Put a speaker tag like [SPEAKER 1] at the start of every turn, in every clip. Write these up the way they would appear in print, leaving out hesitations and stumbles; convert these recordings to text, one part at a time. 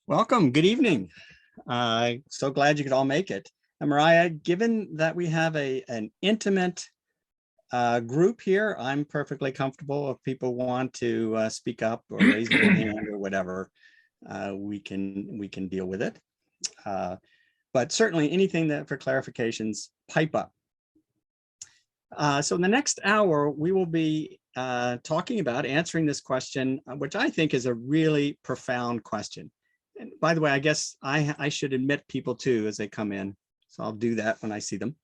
[SPEAKER 1] Welcome. Good evening. So glad you could all make it. And Mariah, given that we have an intimate group here, I'm perfectly comfortable. If people want to speak up or raise their hand or whatever, we can deal with it. But certainly anything that for clarifications, pipe up. So in the next hour, we will be talking about answering this question, which I think is a really profound question. And by the way, I guess I should admit people too as they come in. So I'll do that when I see them,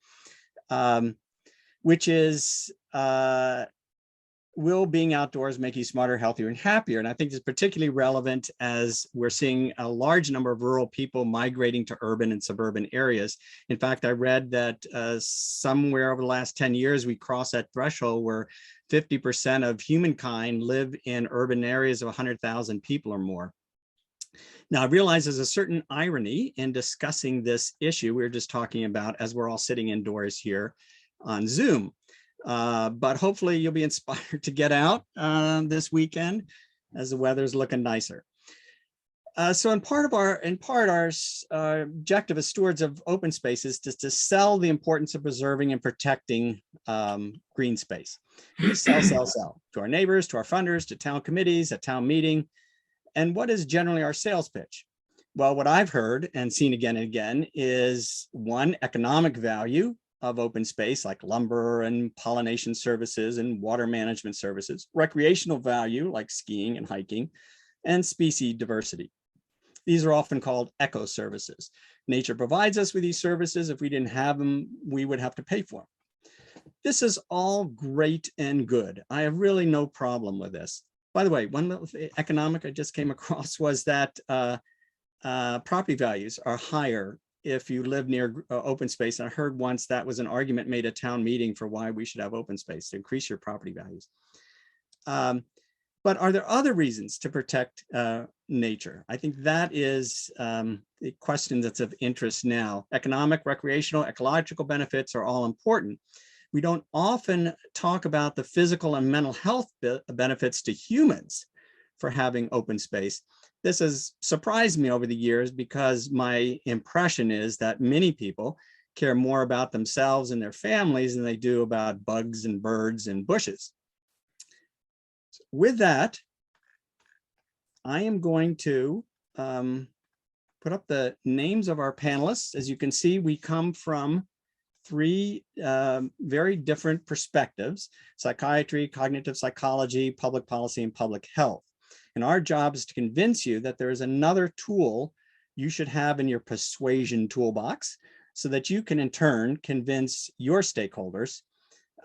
[SPEAKER 1] which is, will being outdoors make you smarter, healthier, and happier? And I think it's particularly relevant as we're seeing a large number of rural people migrating to urban and suburban areas. In fact, I read that somewhere over the last 10 years, we crossed that threshold where 50% of humankind live in urban areas of 100,000 people or more. Now, I realize there's a certain irony in discussing this issue we were just talking about as we're all sitting indoors here on Zoom. But hopefully you'll be inspired to get out this weekend as the weather's looking nicer. So in part our objective as stewards of open spaces is to sell the importance of preserving and protecting green space. We sell to our neighbors, to our funders, to town committees, at town meeting. And what is generally our sales pitch? Well, what I've heard and seen again and again is one, economic value of open space like lumber and pollination services and water management services, recreational value like skiing and hiking, and species diversity. These are often called eco services. Nature provides us with these services. If we didn't have them, we would have to pay for them. This is all great and good. I have really no problem with this. By the way, one little economic I just came across was that property values are higher if you live near open space. And I heard once that was an argument made at town meeting for why we should have open space to increase your property values. But are there other reasons to protect nature? I think that is the question that's of interest now. Economic, recreational, ecological benefits are all important. We don't often talk about the physical and mental health benefits to humans for having open space. This has surprised me over the years because my impression is that many people care more about themselves and their families than they do about bugs and birds and bushes. With that, I am going to put up the names of our panelists. As you can see, we come from three very different perspectives: psychiatry, cognitive psychology, public policy, and public health. And our job is to convince you that there is another tool you should have in your persuasion toolbox so that you can in turn convince your stakeholders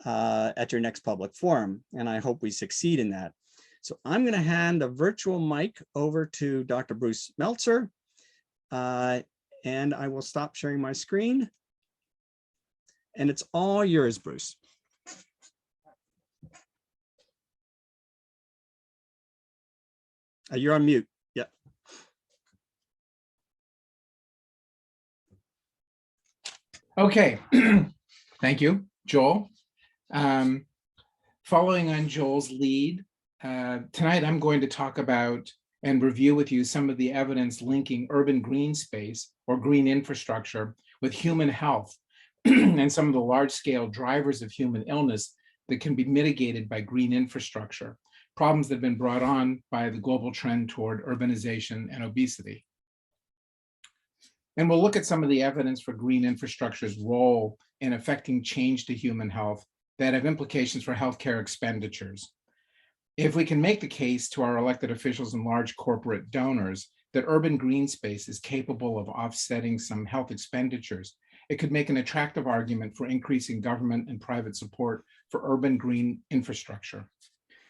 [SPEAKER 1] at your next public forum. And I hope we succeed in that. So I'm going to hand the virtual mic over to Dr. Bruce Meltzer, and I will stop sharing my screen. And it's all yours, Bruce. You're on mute. Yeah.
[SPEAKER 2] Okay. Thank you, Joel. Following on Joel's lead, tonight I'm going to talk about and review with you some of the evidence linking urban green space or green infrastructure with human health and some of the large-scale drivers of human illness that can be mitigated by green infrastructure, problems that have been brought on by the global trend toward urbanization and obesity. And we'll look at some of the evidence for green infrastructure's role in affecting change to human health that have implications for healthcare expenditures. If we can make the case to our elected officials and large corporate donors that urban green space is capable of offsetting some health expenditures, it could make an attractive argument for increasing government and private support for urban green infrastructure.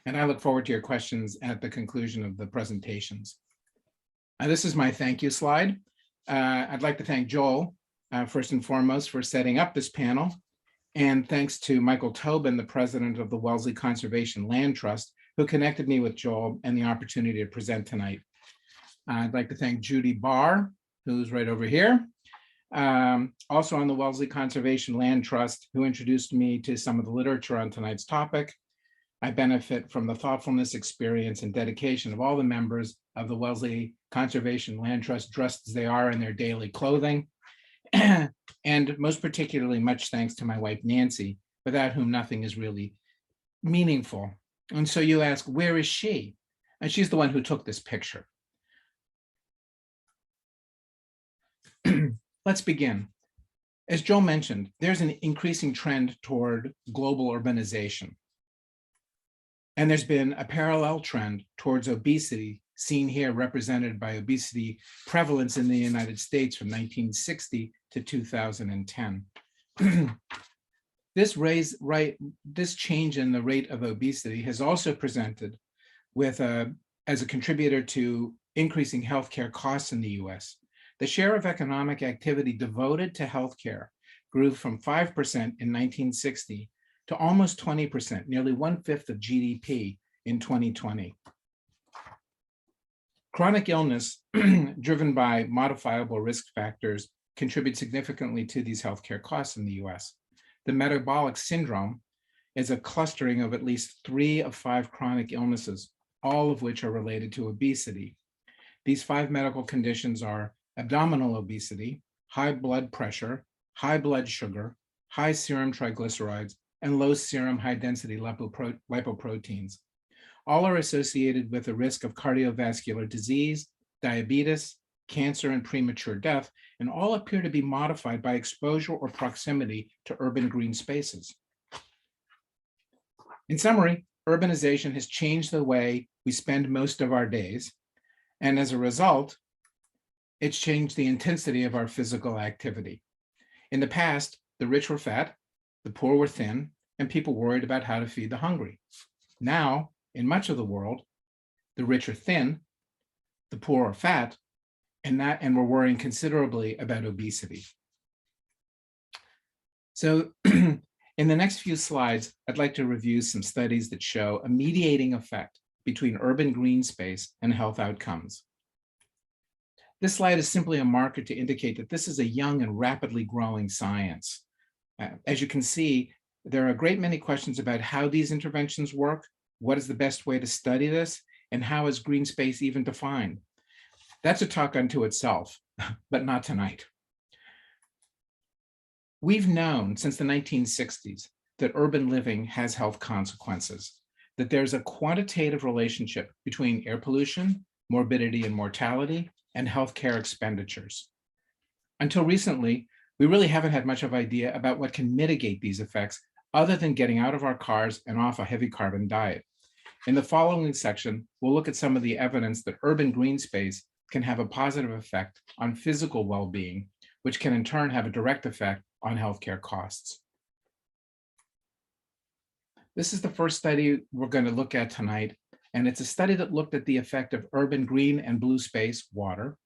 [SPEAKER 2] And I look forward to your questions at the conclusion of the presentations. This is my thank you slide. I'd like to thank Joel, first and foremost, for setting up this panel. And thanks to Michael Tobin, the president of the Wellesley Conservation Land Trust, who connected me with Joel and the opportunity to present tonight. I'd like to thank Judy Barr, who's right over here. Also on the Wellesley Conservation Land Trust, who introduced me to some of the literature on tonight's topic. I benefit from the thoughtfulness, experience, and dedication of all the members of the Wellesley Conservation Land Trust, dressed as they are in their daily clothing. And most particularly, much thanks to my wife, Nancy, without whom nothing is really meaningful. And so you ask, where is she? And she's the one who took this picture. Let's begin. As Joel mentioned, there's an increasing trend toward global urbanization. And there's been a parallel trend towards obesity, seen here represented by obesity prevalence in the United States from 1960 to 2010. This change in the rate of obesity has also presented with as a contributor to increasing healthcare costs in the US. The share of economic activity devoted to healthcare grew from 5% in 1960 to almost 20%, nearly 1/5 of GDP in 2020. Chronic illness driven by modifiable risk factors contribute significantly to these healthcare costs in the US. The metabolic syndrome is a clustering of at least 3 of 5 chronic illnesses, all of which are related to obesity. These 5 medical conditions are abdominal obesity, high blood pressure, high blood sugar, high serum triglycerides, and low serum high-density lipoproteins. All are associated with a risk of cardiovascular disease, diabetes, cancer, and premature death, and all appear to be modified by exposure or proximity to urban green spaces. In summary, urbanization has changed the way we spend most of our days, and as a result, it's changed the intensity of our physical activity. In the past, the rich were fat, the poor were thin, and people worried about how to feed the hungry. Now, in much of the world, the rich are thin, the poor are fat, and we're worrying considerably about obesity. So in the next few slides, I'd like to review some studies that show a mediating effect between urban green space and health outcomes. This slide is simply a marker to indicate that this is a young and rapidly growing science. As you can see, there are a great many questions about how these interventions work, what is the best way to study this, and how is green space even defined? That's a talk unto itself, but not tonight. We've known since the 1960s that urban living has health consequences, that there's a quantitative relationship between air pollution, morbidity and mortality, and healthcare expenditures. Until recently, we really haven't had much of an idea about what can mitigate these effects other than getting out of our cars and off a heavy carbon diet. In the following section, we'll look at some of the evidence that urban green space can have a positive effect on physical well-being, which can in turn have a direct effect on healthcare costs. This is the first study we're going to look at tonight, and it's a study that looked at the effect of urban green and blue space, water,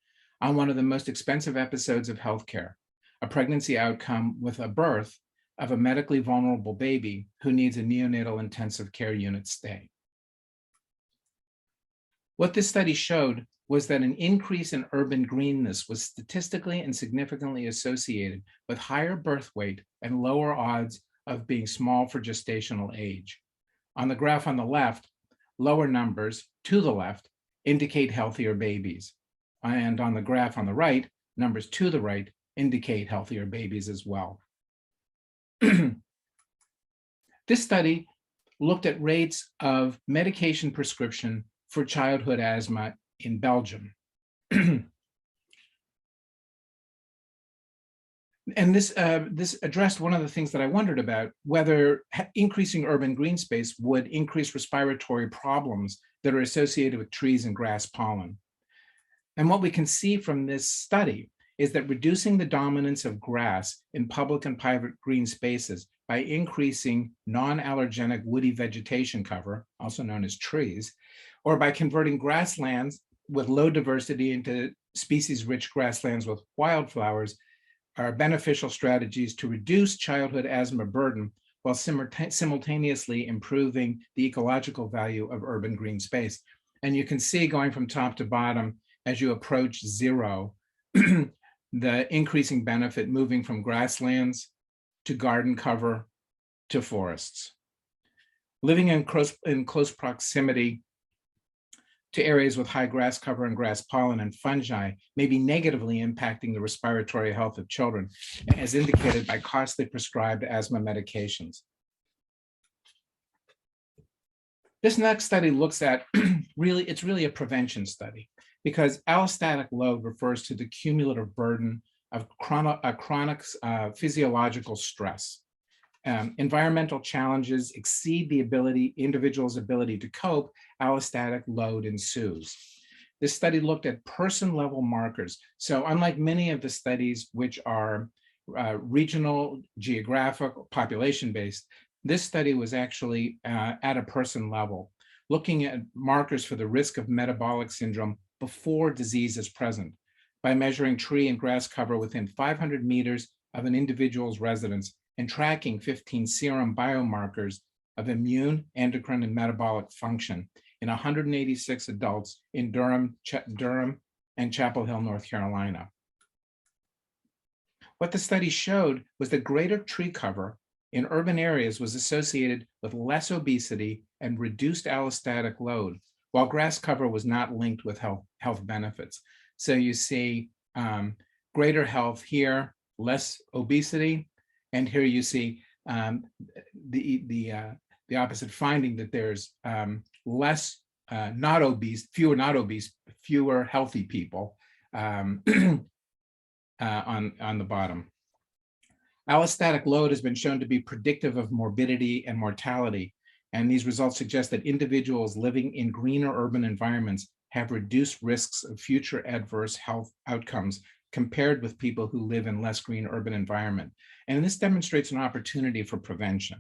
[SPEAKER 2] on one of the most expensive episodes of healthcare, a pregnancy outcome with a birth of a medically vulnerable baby who needs a neonatal intensive care unit stay. What this study showed was that an increase in urban greenness was statistically and significantly associated with higher birth weight and lower odds of being small for gestational age. On the graph on the left, lower numbers to the left indicate healthier babies. And on the graph on the right, numbers to the right indicate healthier babies as well. This study looked at rates of medication prescription for childhood asthma in Belgium. And this addressed one of the things that I wondered about, whether increasing urban green space would increase respiratory problems that are associated with trees and grass pollen. And what we can see from this study is that reducing the dominance of grass in public and private green spaces by increasing non-allergenic woody vegetation cover, also known as trees, or by converting grasslands with low diversity into species-rich grasslands with wildflowers are beneficial strategies to reduce childhood asthma burden while simultaneously improving the ecological value of urban green space. And you can see going from top to bottom, as you approach zero, the increasing benefit moving from grasslands to garden cover to forests. Living in close proximity to areas with high grass cover and grass pollen and fungi may be negatively impacting the respiratory health of children, as indicated by costly prescribed asthma medications. This next study looks at, it's really a prevention study, because allostatic load refers to the cumulative burden of chronic physiological stress. Environmental challenges exceed the individual's ability to cope, allostatic load ensues. This study looked at person-level markers. So unlike many of the studies which are regional, geographic, population-based, this study was actually at a person level, looking at markers for the risk of metabolic syndrome before disease is present by measuring tree and grass cover within 500 meters of an individual's residence and tracking 15 serum biomarkers of immune, endocrine, and metabolic function in 186 adults in Durham and Chapel Hill, North Carolina. What the study showed was that greater tree cover in urban areas was associated with less obesity and reduced allostatic load, while grass cover was not linked with health benefits. So you see greater health here, less obesity, and here you see the opposite finding, that there's less not obese, fewer healthy people on the bottom. Allostatic load has been shown to be predictive of morbidity and mortality, and these results suggest that individuals living in greener urban environments have reduced risks of future adverse health outcomes compared with people who live in less green urban environment. And this demonstrates an opportunity for prevention.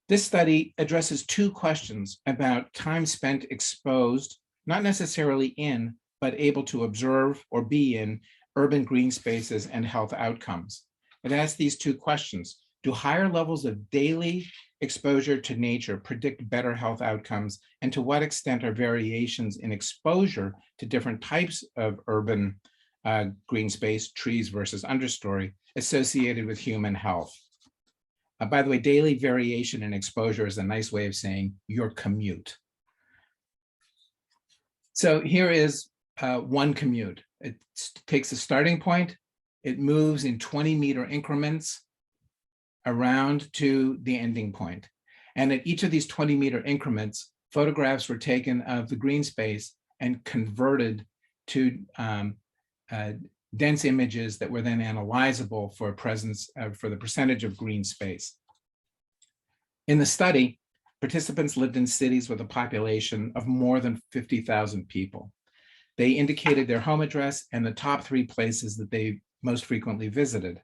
[SPEAKER 2] This study addresses two questions about time spent exposed, not necessarily in, but able to observe or be in urban green spaces and health outcomes. It asks these two questions. Do higher levels of daily exposure to nature predict better health outcomes? And to what extent are variations in exposure to different types of urban green space, trees versus understory, associated with human health? By the way, daily variation in exposure is a nice way of saying your commute. So here is one commute. It takes a starting point. It moves in 20-meter increments around to the ending point. And at each of these 20-meter increments, photographs were taken of the green space and converted to dense images that were then analyzable for for the percentage of green space. In the study, participants lived in cities with a population of more than 50,000 people. They indicated their home address and the top 3 places that they most frequently visited.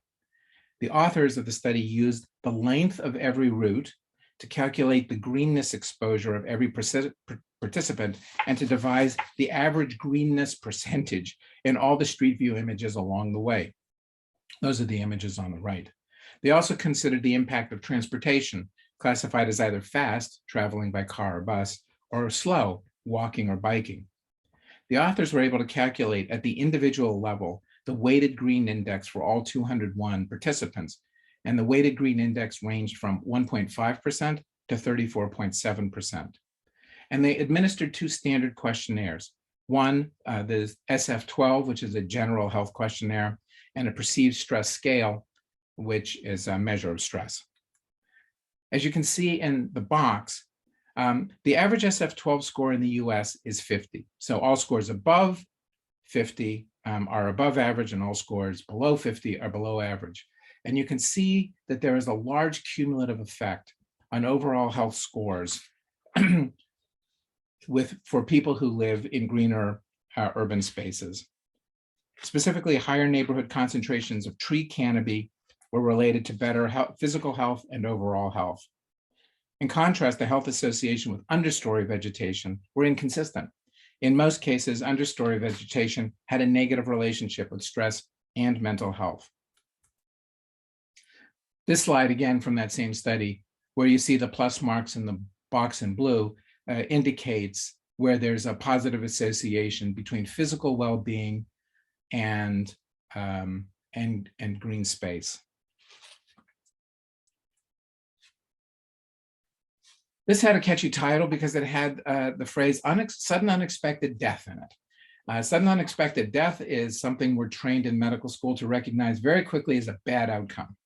[SPEAKER 2] The authors of the study used the length of every route to calculate the greenness exposure of every participant and to devise the average greenness percentage in all the street view images along the way. Those are the images on the right. They also considered the impact of transportation, classified as either fast, traveling by car or bus, or slow, walking or biking. The authors were able to calculate at the individual level the weighted green index for all 201 participants, and the weighted green index ranged from 1.5% to 34.7%. And they administered 2 standard questionnaires. One, the SF-12, which is a general health questionnaire, and a perceived stress scale, which is a measure of stress. As you can see in the box, the average SF-12 score in the US is 50. So all scores above 50 are above average, and all scores below 50 are below average. And you can see that there is a large cumulative effect on overall health scores for people who live in greener urban spaces. Specifically, higher neighborhood concentrations of tree canopy were related to better physical health and overall health. In contrast, the health association with understory vegetation were inconsistent. In most cases, understory vegetation had a negative relationship with stress and mental health. This slide, again from that same study, where you see the plus marks in the box in blue, indicates where there's a positive association between physical well-being and green space. This had a catchy title because it had the phrase sudden unexpected death in it. Sudden unexpected death is something we're trained in medical school to recognize very quickly as a bad outcome.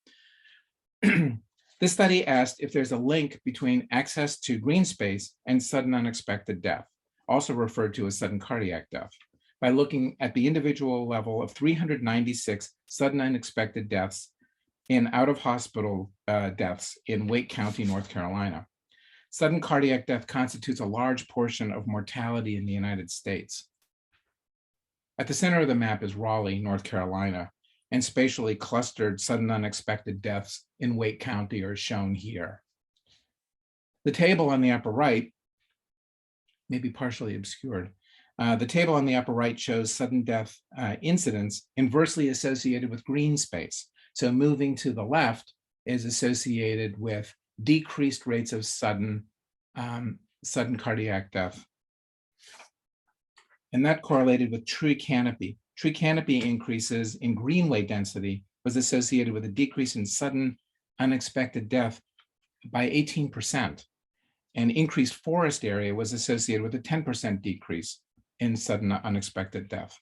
[SPEAKER 2] This study asked if there's a link between access to green space and sudden unexpected death, also referred to as sudden cardiac death, by looking at the individual level of 396 sudden unexpected deaths in out-of-hospital deaths in Wake County, North Carolina. Sudden cardiac death constitutes a large portion of mortality in the United States. At the center of the map is Raleigh, North Carolina, and spatially clustered sudden unexpected deaths in Wake County are shown here. The table on the upper right may be partially obscured. The table on the upper right shows sudden death incidence inversely associated with green space. So moving to the left is associated with decreased rates of sudden cardiac death. And that correlated with tree canopy. Tree canopy increases in greenway density was associated with a decrease in sudden unexpected death by 18%. And increased forest area was associated with a 10% decrease in sudden unexpected death.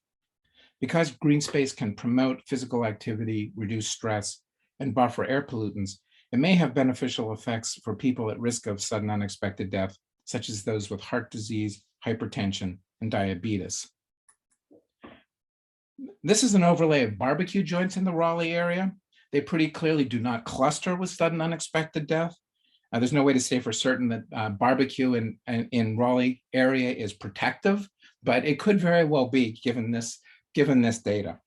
[SPEAKER 2] Because green space can promote physical activity, reduce stress, and buffer air pollutants, it may have beneficial effects for people at risk of sudden unexpected death, such as those with heart disease, hypertension, and diabetes. This is an overlay of barbecue joints in the Raleigh area. They pretty clearly do not cluster with sudden unexpected death. There's no way to say for certain that barbecue in Raleigh area is protective, but it could very well be given this data.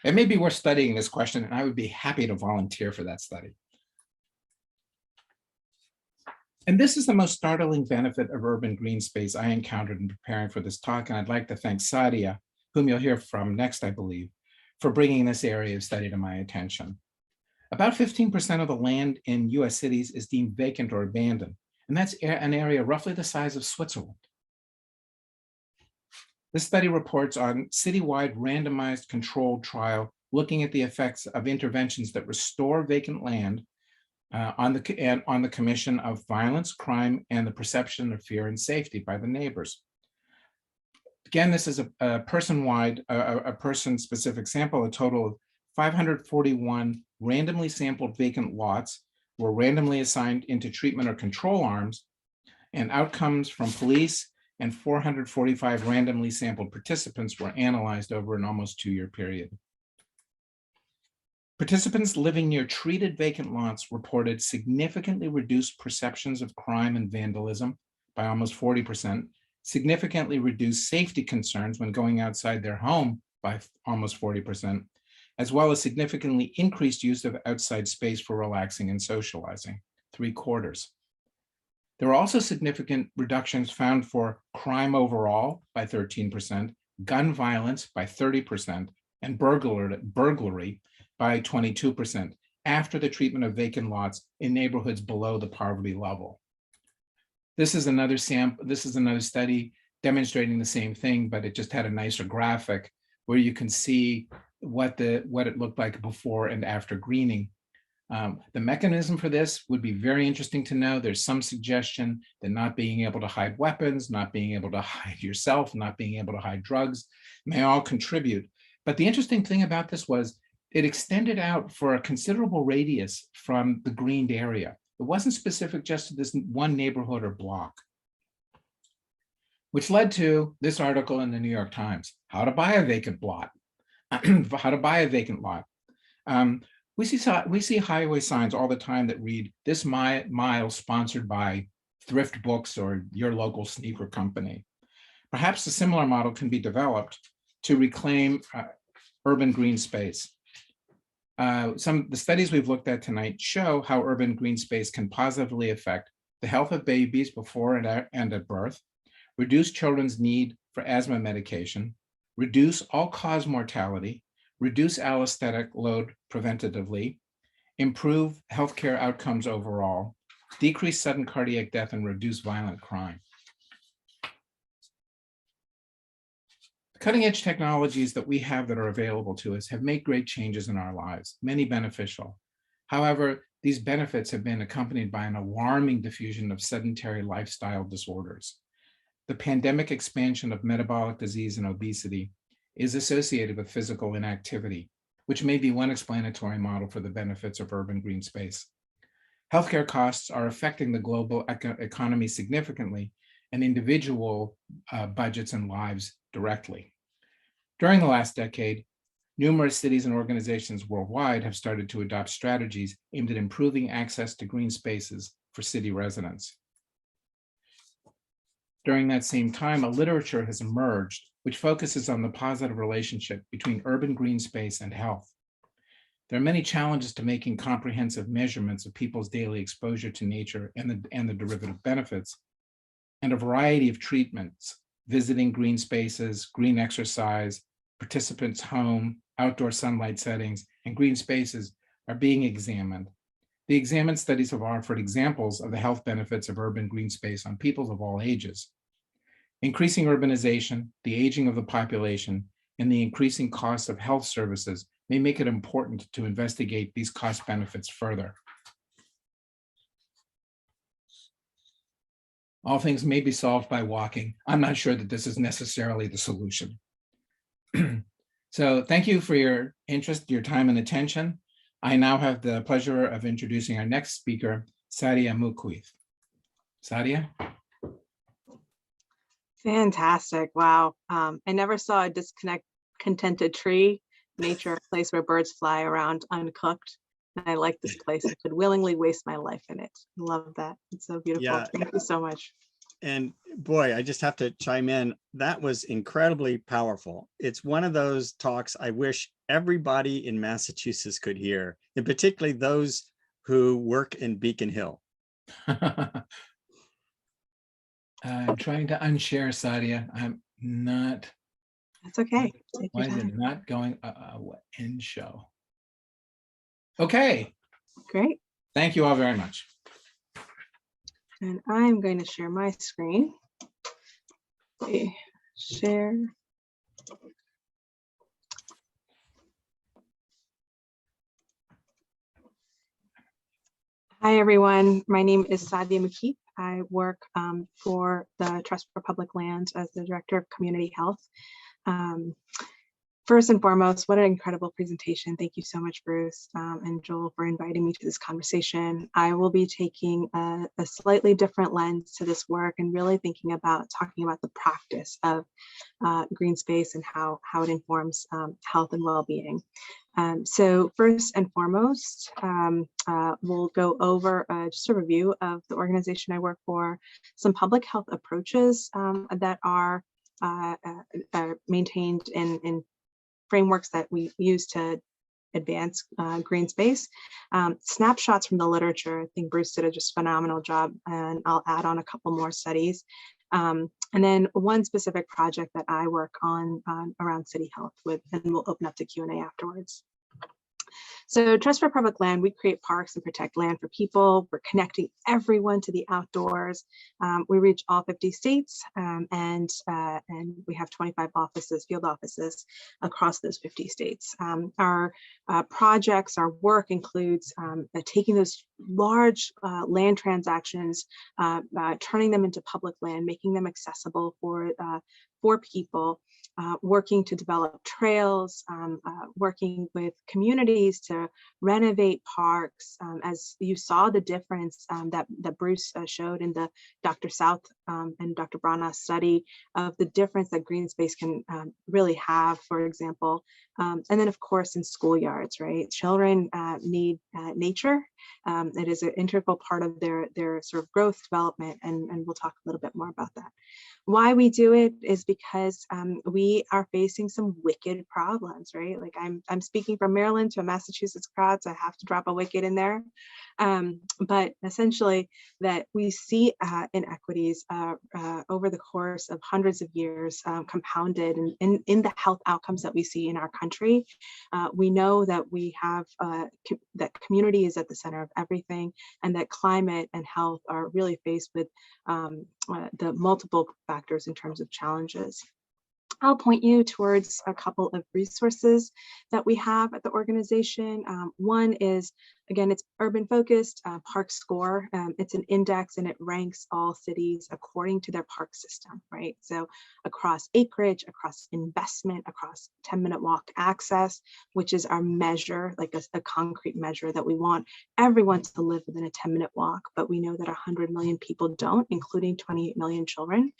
[SPEAKER 2] It may be worth studying this question, and I would be happy to volunteer for that study. And this is the most startling benefit of urban green space I encountered in preparing for this talk, and I'd like to thank Sadiya, whom you'll hear from next, I believe, for bringing this area of study to my attention. About 15% of the land in US cities is deemed vacant or abandoned, and that's an area roughly the size of Switzerland. This study reports on citywide randomized controlled trial looking at the effects of interventions that restore vacant land on the commission of violence, crime, and the perception of fear and safety by the neighbors. Again, this is a person-wide, a person-specific sample. A total of 541 randomly sampled vacant lots were randomly assigned into treatment or control arms, and outcomes from police and 445 randomly sampled participants were analyzed over an almost 2-year period. Participants living near treated vacant lots reported significantly reduced perceptions of crime and vandalism by almost 40%, significantly reduced safety concerns when going outside their home by almost 40%, as well as significantly increased use of outside space for relaxing and socializing, 3/4. There were also significant reductions found for crime overall by 13%, gun violence by 30%, and burglary by 22% after the treatment of vacant lots in neighborhoods below the poverty level. This is another study demonstrating the same thing, but it just had a nicer graphic where you can see what it looked like before and after greening. The mechanism for this would be very interesting to know. There's some suggestion that not being able to hide weapons, not being able to hide yourself, not being able to hide drugs may all contribute. But the interesting thing about this was it extended out for a considerable radius from the greened area. It wasn't specific just to this one neighborhood or block, which led to this article in the New York Times, how to buy a vacant lot, how to buy a vacant lot. We see highway signs all the time that read, "This mile sponsored by Thrift Books or your local sneaker company." Perhaps a similar model can be developed to reclaim urban green space. The studies we've looked at tonight show how urban green space can positively affect the health of babies before and at birth, reduce children's need for asthma medication, reduce all-cause mortality, reduce allostatic load preventatively, improve healthcare outcomes overall, decrease sudden cardiac death, and reduce violent crime. The cutting-edge technologies that we have that are available to us have made great changes in our lives, many beneficial. However, these benefits have been accompanied by an alarming diffusion of sedentary lifestyle disorders. The pandemic expansion of metabolic disease and obesity is associated with physical inactivity, which may be one explanatory model for the benefits of urban green space. Healthcare costs are affecting the global economy significantly and individual budgets and lives directly. During the last decade, numerous cities and organizations worldwide have started to adopt strategies aimed at improving access to green spaces for city residents. During that same time, a literature has emerged which focuses on the positive relationship between urban green space and health. There are many challenges to making comprehensive measurements of people's daily exposure to nature and the derivative benefits, and a variety of treatments, visiting green spaces, green exercise, participants' home, outdoor sunlight settings, and green spaces are being examined. The examined studies have offered examples of the health benefits of urban green space on people of all ages. Increasing urbanization, the aging of the population, and the increasing cost of health services may make it important to investigate these cost benefits further. All things may be solved by walking. I'm not sure that this is necessarily the solution. So thank you for your interest, your time and attention. I now have the pleasure of introducing our next speaker, Sadiya Muqueeth. Sadiya?
[SPEAKER 3] Fantastic. Wow. I never saw a discontented tree, nature, a place where birds fly around uncooked. And I like this place. I could willingly waste my life in it. Love that. It's so beautiful.
[SPEAKER 1] Yeah.
[SPEAKER 3] Thank you so much.
[SPEAKER 1] And boy, I just have to chime in. That was incredibly powerful. It's one of those talks I wish everybody in Massachusetts could hear, and particularly those who work in Beacon Hill.
[SPEAKER 2] I'm trying to unshare, Sadiya. I'm not.
[SPEAKER 3] That's okay.
[SPEAKER 2] Why is it not going? End show. Okay.
[SPEAKER 3] Great.
[SPEAKER 2] Thank you all very much.
[SPEAKER 3] And I'm going to share my screen. Okay. Share. Hi, everyone. My name is Sadiya Muqueeth. I work for the Trust for Public Lands as the Director of Community Health. First and foremost, what an incredible presentation. Thank you so much, Bruce and Joel, for inviting me to this conversation. I will be taking a slightly different lens to this work and really talking about the practice of green space and how it informs health and well-being. So first and foremost, we'll go over just a review of the organization I work for, some public health approaches that are maintained in frameworks that we use to advance green space, snapshots from the literature. I think Bruce did a just phenomenal job, and I'll add on a couple more studies. And then one specific project that I work on around city health with, and we'll open up to Q&A afterwards. So Trust for Public Land, we create parks and protect land for people. We're connecting everyone to the outdoors. We reach all 50 states and we have 25 offices, field offices across those 50 states. Our projects, our work includes taking those large land transactions, turning them into public land, making them accessible for people, working to develop trails, working with communities to renovate parks. As you saw the difference that Bruce showed in the Dr. South and Dr. Brana study of the difference that green space can really have, for example. And then of course in schoolyards, right? Children need nature. It is an integral part of their sort of growth development, and we'll talk a little bit more about that. Why we do it is because we are facing some wicked problems, right? Like I'm speaking from Maryland to a Massachusetts crowd, so I have to drop a wicked in there. But essentially that we see inequities over the course of hundreds of years compounded in the health outcomes that we see in our country. We know that we have that community is at the center of everything, and that climate and health are really faced with the multiple factors in terms of challenges. I'll point you towards a couple of resources that we have at the organization. One is Again, it's urban focused, park score. It's an index and it ranks all cities according to their park system, right? So across acreage, across investment, across 10-minute walk access, which is our measure, like a concrete measure that we want everyone to live within a 10-minute walk, but we know that 100 million people don't, including 28 million children.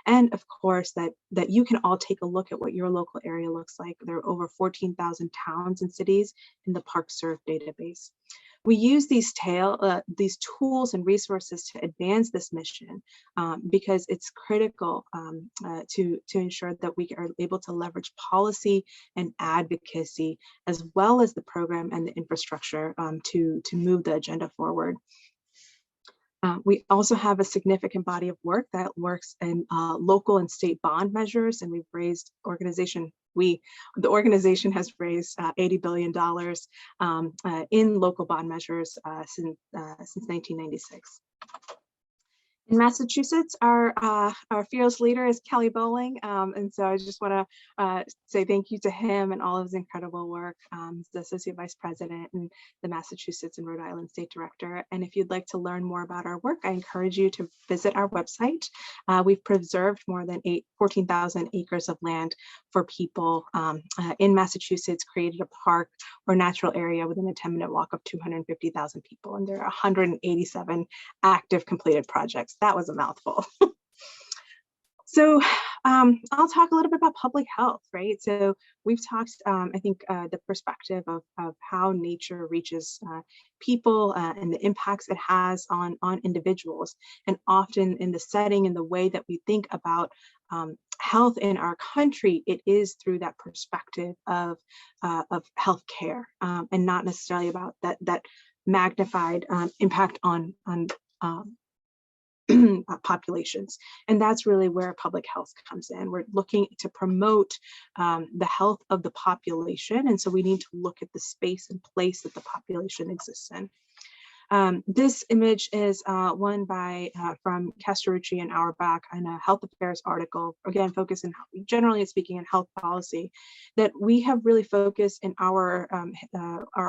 [SPEAKER 3] And of course, that you can all take a look at what your local area looks like. There are over 14,000 towns and cities in the ParkServe database. We use these tools and resources to advance this mission because it's critical to ensure that we are able to leverage policy and advocacy, as well as the program and the infrastructure to move the agenda forward. We also have a significant body of work that works in local and state bond measures, and we've raised the organization has raised $80 billion in local bond measures since 1996. In Massachusetts, our fearless leader is Kelly Bowling, and so I just want to say thank you to him and all of his incredible work. He's the Associate Vice President and the Massachusetts and Rhode Island State Director. And if you'd like to learn more about our work, I encourage you to visit our website. We've preserved more than 14,000 acres of land for people in Massachusetts, created a park or natural area within a 10-minute walk of 250,000 people, and there are 187 active completed projects. That was a mouthful. So I'll talk a little bit about public health, right? So we've talked, I think, the perspective of how nature reaches people and the impacts it has on individuals. And often in the setting and the way that we think about health in our country, it is through that perspective of healthcare and not necessarily about that magnified impact on populations. And that's really where public health comes in. We're looking to promote the health of the population. And so we need to look at the space and place that the population exists in. This image is one from Castellucci and Auerbach in a health affairs article, again, focusing generally speaking in health policy, that we have really focused in our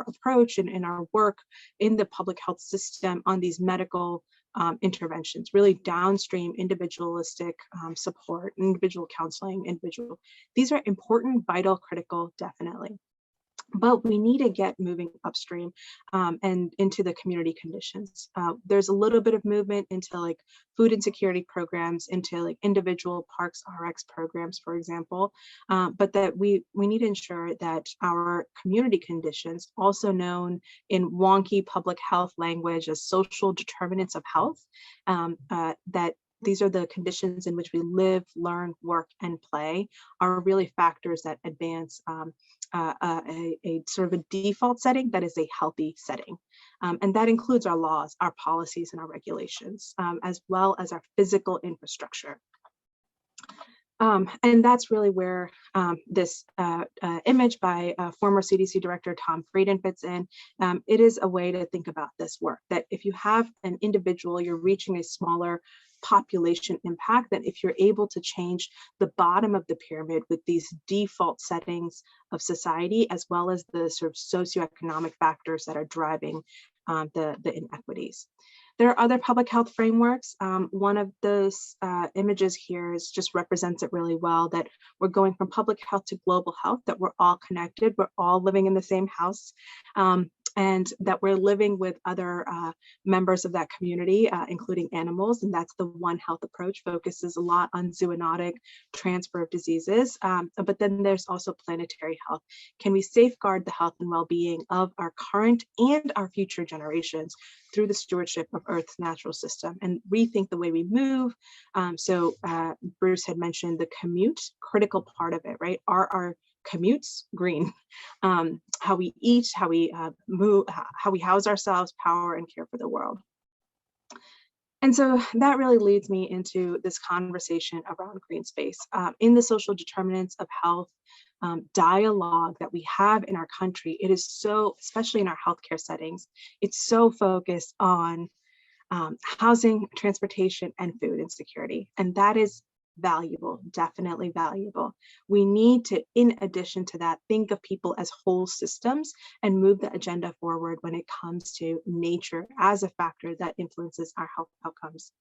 [SPEAKER 3] approach and in our work in the public health system on these medical interventions, really downstream individualistic support, individual counseling, these are important, vital, critical, definitely. But we need to get moving upstream and into the community conditions. There's a little bit of movement into like food insecurity programs, into like individual Parks RX programs, for example, but that we need to ensure that our community conditions, also known in wonky public health language as social determinants of health, that these are the conditions in which we live, learn, work, and play, are really factors that advance a sort of a default setting that is a healthy setting. And that includes our laws, our policies, and our regulations, as well as our physical infrastructure. And that's really where this image by former CDC Director Tom Frieden fits in. It is a way to think about this work, that if you have an individual, you're reaching a smaller population impact, that if you're able to change the bottom of the pyramid with these default settings of society, as well as the sort of socioeconomic factors that are driving the inequities. There are other public health frameworks. One of those images here just represents it really well, that we're going from public health to global health, that we're all connected, we're all living in the same house, and that we're living with other members of that community, including animals. And that's the One Health approach, focuses a lot on zoonotic transfer of diseases. But then there's also planetary health. Can we safeguard the health and well-being of our current and our future generations through the stewardship of Earth's natural system, and rethink the way we move? So Bruce had mentioned the commute, critical part of it, right? Are our commutes green? How we eat, how we move, how we house ourselves, power and care for the world. And so that really leads me into this conversation around green space. In the social determinants of health dialogue that we have in our country, it is so, especially in our healthcare settings, it's so focused on housing, transportation, and food insecurity. And that is valuable, definitely valuable. We need to, in addition to that, think of people as whole systems and move the agenda forward when it comes to nature as a factor that influences our health outcomes.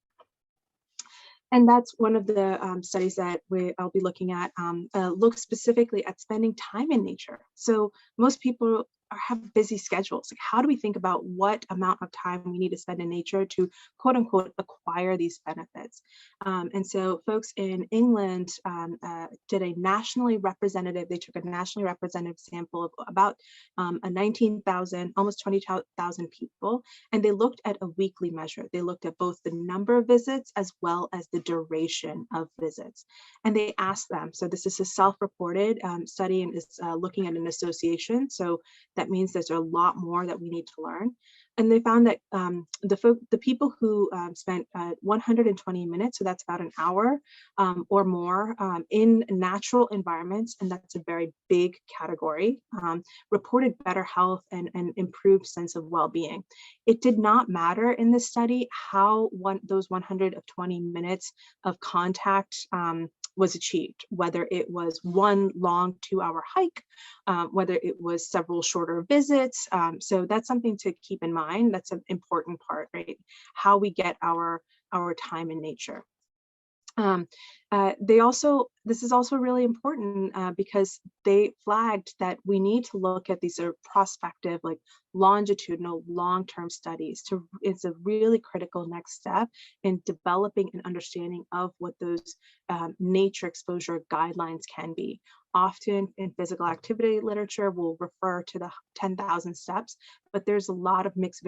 [SPEAKER 3] And that's one of the studies that I'll be looking at, look specifically at spending time in nature. So most people have busy schedules. Like, how do we think about what amount of time we need to spend in nature to quote unquote acquire these benefits? And so folks in England did a nationally representative, they took a nationally representative sample of about 19,000, almost 20,000 people, and they looked at a weekly measure. They looked at both the number of visits as well as the duration of visits. And they asked them, so this is a self-reported study and is looking at an association. So that means there's a lot more that we need to learn. And they found that the people who spent 120 minutes, so that's about an hour or more in natural environments, and that's a very big category, reported better health and improved sense of well-being. It did not matter in this study how those 120 minutes of contact was achieved, whether it was one long 2-hour hike, whether it was several shorter visits. So that's something to keep in mind. That's an important part, right? How we get our time in nature. This is also really important because they flagged that we need to look at these prospective, like longitudinal, long-term studies. It's a really critical next step in developing an understanding of what those nature exposure guidelines can be. Often in physical activity literature, we'll refer to the 10,000 steps, but there's a lot of mixed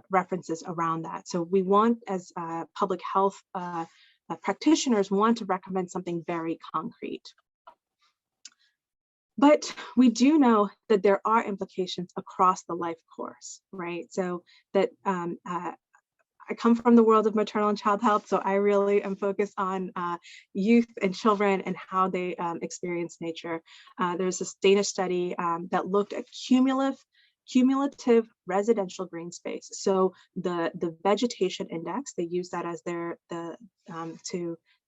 [SPEAKER 3] references around that. So we want, as public health practitioners, want to recommend something very concrete. But we do know that there are implications across the life course, right? So that I come from the world of maternal and child health, so I really am focused on youth and children and how they experience nature. There's this Danish study that looked at cumulative residential green space. So the vegetation index, they use that as the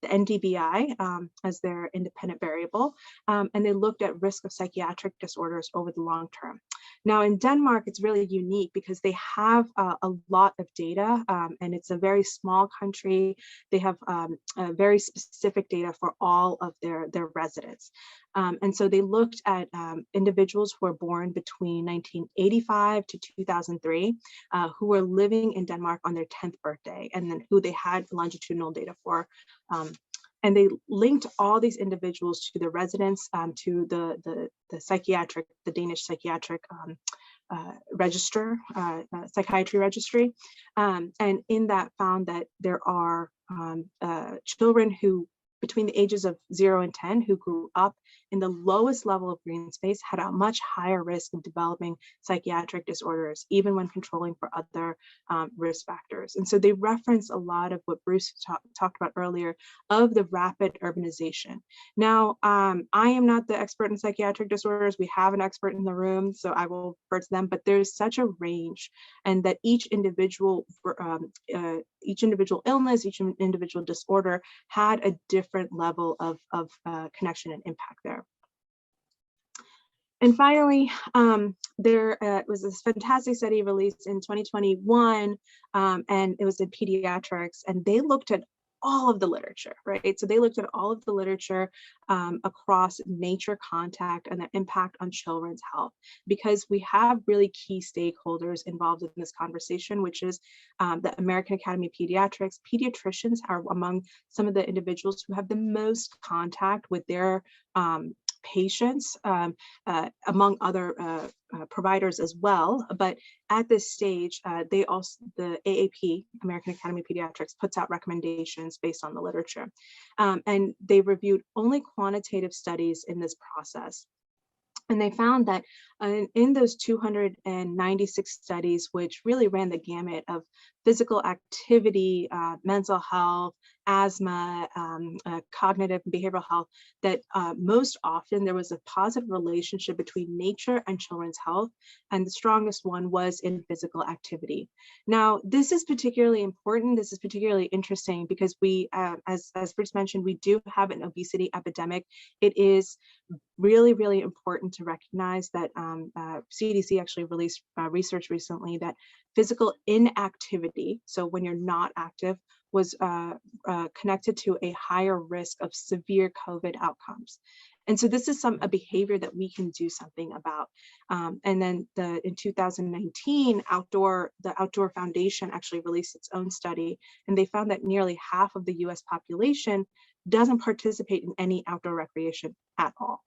[SPEAKER 3] NDVI as their independent variable, and they looked at risk of psychiatric disorders over the long term. Now in Denmark, it's really unique because they have a lot of data, and it's a very small country. They have very specific data for all of their residents. And so they looked at individuals who were born between 1985 to 2003, who were living in Denmark on their 10th birthday, and then who they had longitudinal data for. And they linked all these individuals to the residents, to the Danish psychiatric register, psychiatry registry. And in that found that there are children who between the ages of 0 and 10 who grew up in the lowest level of green space had a much higher risk of developing psychiatric disorders, even when controlling for other risk factors. And so they reference a lot of what Bruce talked about earlier of the rapid urbanization. Now, I am not the expert in psychiatric disorders. We have an expert in the room, so I will refer to them, but there's such a range, and that each individual illness, each individual disorder had a different level of connection and impact there. And finally, there was this fantastic study released in 2021, and it was in pediatrics, and they looked at all of the literature, right? So they looked at all of the literature across nature contact and the impact on children's health, because we have really key stakeholders involved in this conversation, which is the American Academy of Pediatrics. Pediatricians are among some of the individuals who have the most contact with their patients, among other providers as well. But at this stage, the AAP, American Academy of Pediatrics, puts out recommendations based on the literature. And they reviewed only quantitative studies in this process. And they found that in those 296 studies, which really ran the gamut of physical activity, mental health, asthma, cognitive and behavioral health, that most often there was a positive relationship between nature and children's health, and the strongest one was in physical activity. Now, this is particularly important. This is particularly interesting because we, as Bruce mentioned, we do have an obesity epidemic. It is really, really important to recognize that CDC actually released research recently that physical inactivity, so when you're not active, was connected to a higher risk of severe COVID outcomes. And so this is a behavior that we can do something about. And then in 2019, the Outdoor Foundation actually released its own study, and they found that nearly half of the US population doesn't participate in any outdoor recreation at all.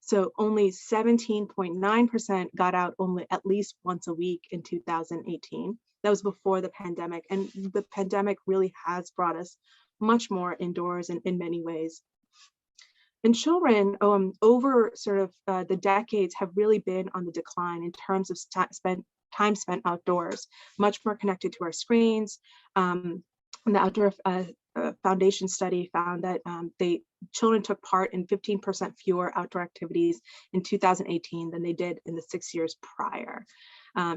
[SPEAKER 3] So only 17.9% got out only at least once a week in 2018. That was before the pandemic. And the pandemic really has brought us much more indoors in many ways. And children over sort of the decades have really been on the decline in terms of time spent outdoors, much more connected to our screens. And the Outdoor Foundation study found that children took part in 15% fewer outdoor activities in 2018 than they did in the 6 years prior.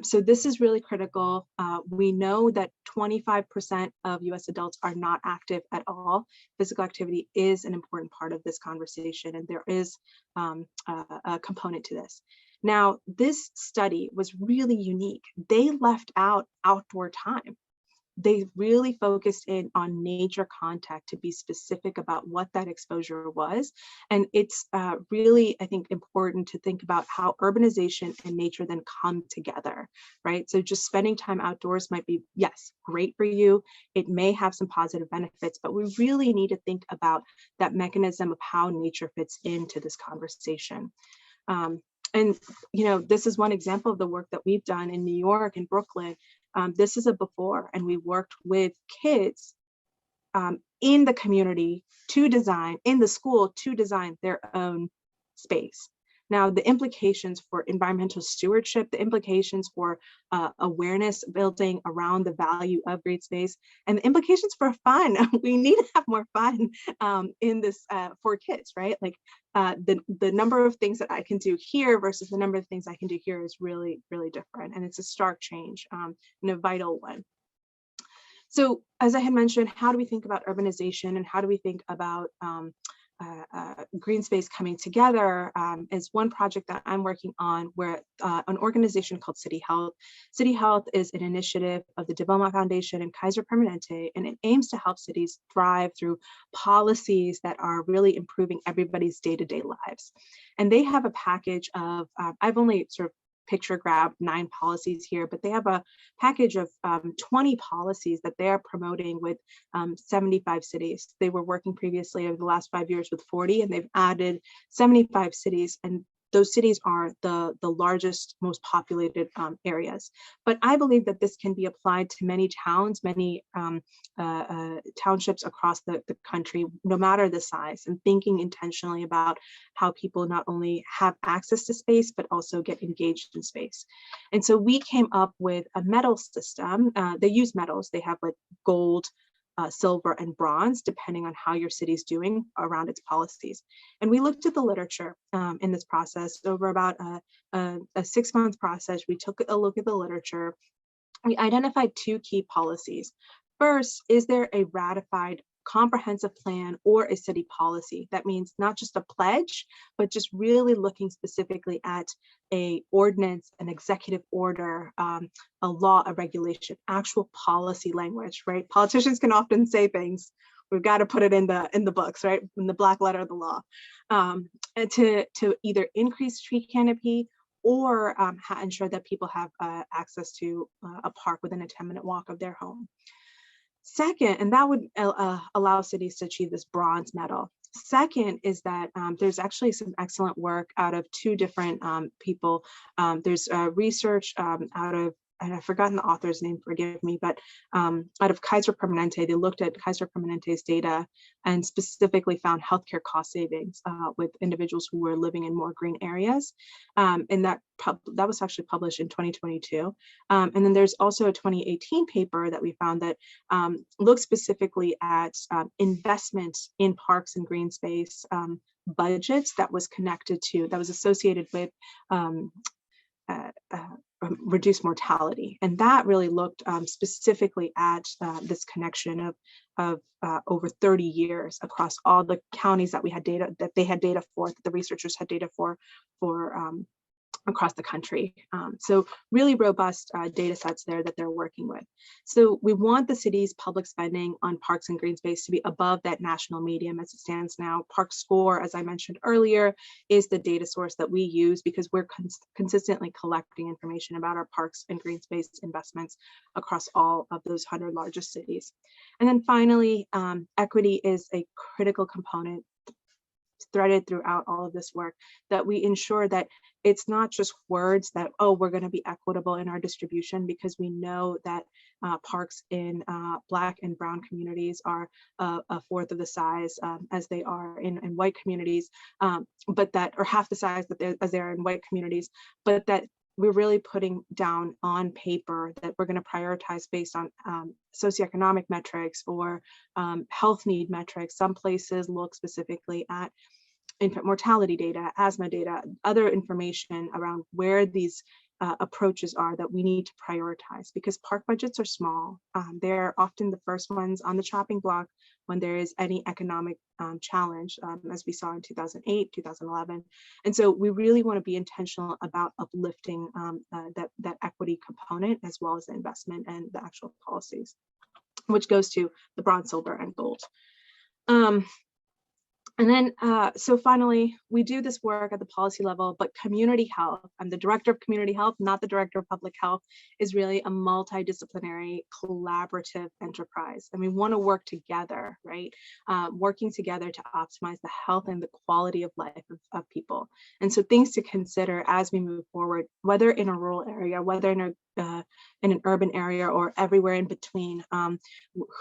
[SPEAKER 3] So this is really critical. We know that 25% of US adults are not active at all. Physical activity is an important part of this conversation, and there is a component to this. Now, this study was really unique. They left out outdoor time. They really focused in on nature contact to be specific about what that exposure was. And it's really, I think, important to think about how urbanization and nature then come together, right? So just spending time outdoors might be, yes, great for you. It may have some positive benefits, but we really need to think about that mechanism of how nature fits into this conversation. And, you know, this is one example of the work that we've done in New York and Brooklyn. This is a before, and we worked with kids in the community to design, in the school to design their own space. Now, the implications for environmental stewardship, the implications for awareness building around the value of green space, and the implications for fun. We need to have more fun in this for kids, right? Like the number of things that I can do here versus the number of things I can do here is really, really different. And it's a stark change and a vital one. So as I had mentioned, how do we think about urbanization and how do we think about green space coming together is one project that I'm working on where an organization called City Health. City Health is an initiative of the Diploma Foundation and Kaiser Permanente, and it aims to help cities thrive through policies that are really improving everybody's day-to-day lives. And they have a package of, I've only sort of picture grabbed 9 policies here, but they have a package of 20 policies that they are promoting with 75 cities. They were working previously over the last 5 years with 40, and they've added 75 cities, and those cities are the largest, most populated areas. But I believe that this can be applied to many towns, many townships across the country, no matter the size, and thinking intentionally about how people not only have access to space, but also get engaged in space. And so we came up with a medal system. They use medals. They have like gold, silver, and bronze, depending on how your city's doing around its policies. And we looked at the literature in this process. Over about a 6-month process, we took a look at the literature. We identified 2 key policies. First, is there a ratified comprehensive plan or a city policy? That means not just a pledge, but just really looking specifically at a ordinance, an executive order, a law, a regulation, actual policy language, right? Politicians can often say things. We've got to put it in the books, right? In the black letter of the law, and to either increase tree canopy or ensure that people have access to a park within a 10-minute walk of their home. Second, and that would allow cities to achieve this bronze medal. Second is that there's actually some excellent work out of 2 different people. There's research out of and I've forgotten the author's name, forgive me, but out of Kaiser Permanente, they looked at Kaiser Permanente's data and specifically found healthcare cost savings with individuals who were living in more green areas. And that was actually published in 2022. And then there's also a 2018 paper that we found that looks specifically at investment in parks and green space budgets that was associated with reduced mortality. And that really looked specifically at this connection of over 30 years across all the counties that they had data for, that the researchers had data for across the country. So really robust data sets there that they're working with. So we want the city's public spending on parks and green space to be above that national median as it stands now. Park Score, as I mentioned earlier, is the data source that we use because we're consistently collecting information about our parks and green space investments across all of those 100 largest cities. And then finally, equity is a critical component threaded throughout all of this work, that we ensure that it's not just words that, oh, we're going to be equitable in our distribution, because we know that parks in Black and Brown communities are a fourth of the size as they are in white communities, but that, or half the size as they are in white communities, but that we're really putting down on paper that we're going to prioritize based on socioeconomic metrics or health need metrics. Some places look specifically at infant mortality data, asthma data, other information around where these approaches are that we need to prioritize, because park budgets are small. They're often the first ones on the chopping block when there is any economic challenge, as we saw in 2008, 2011. And so we really want to be intentional about uplifting that equity component, as well as the investment and the actual policies, which goes to the bronze, silver, and gold. And then, so finally, we do this work at the policy level, but community health, I'm the director of community health, not the director of public health, is really a multidisciplinary collaborative enterprise. And we want to work together, right? Working together to optimize the health and the quality of life of people. And so things to consider as we move forward, whether in a rural area, whether in an urban area, or everywhere in between,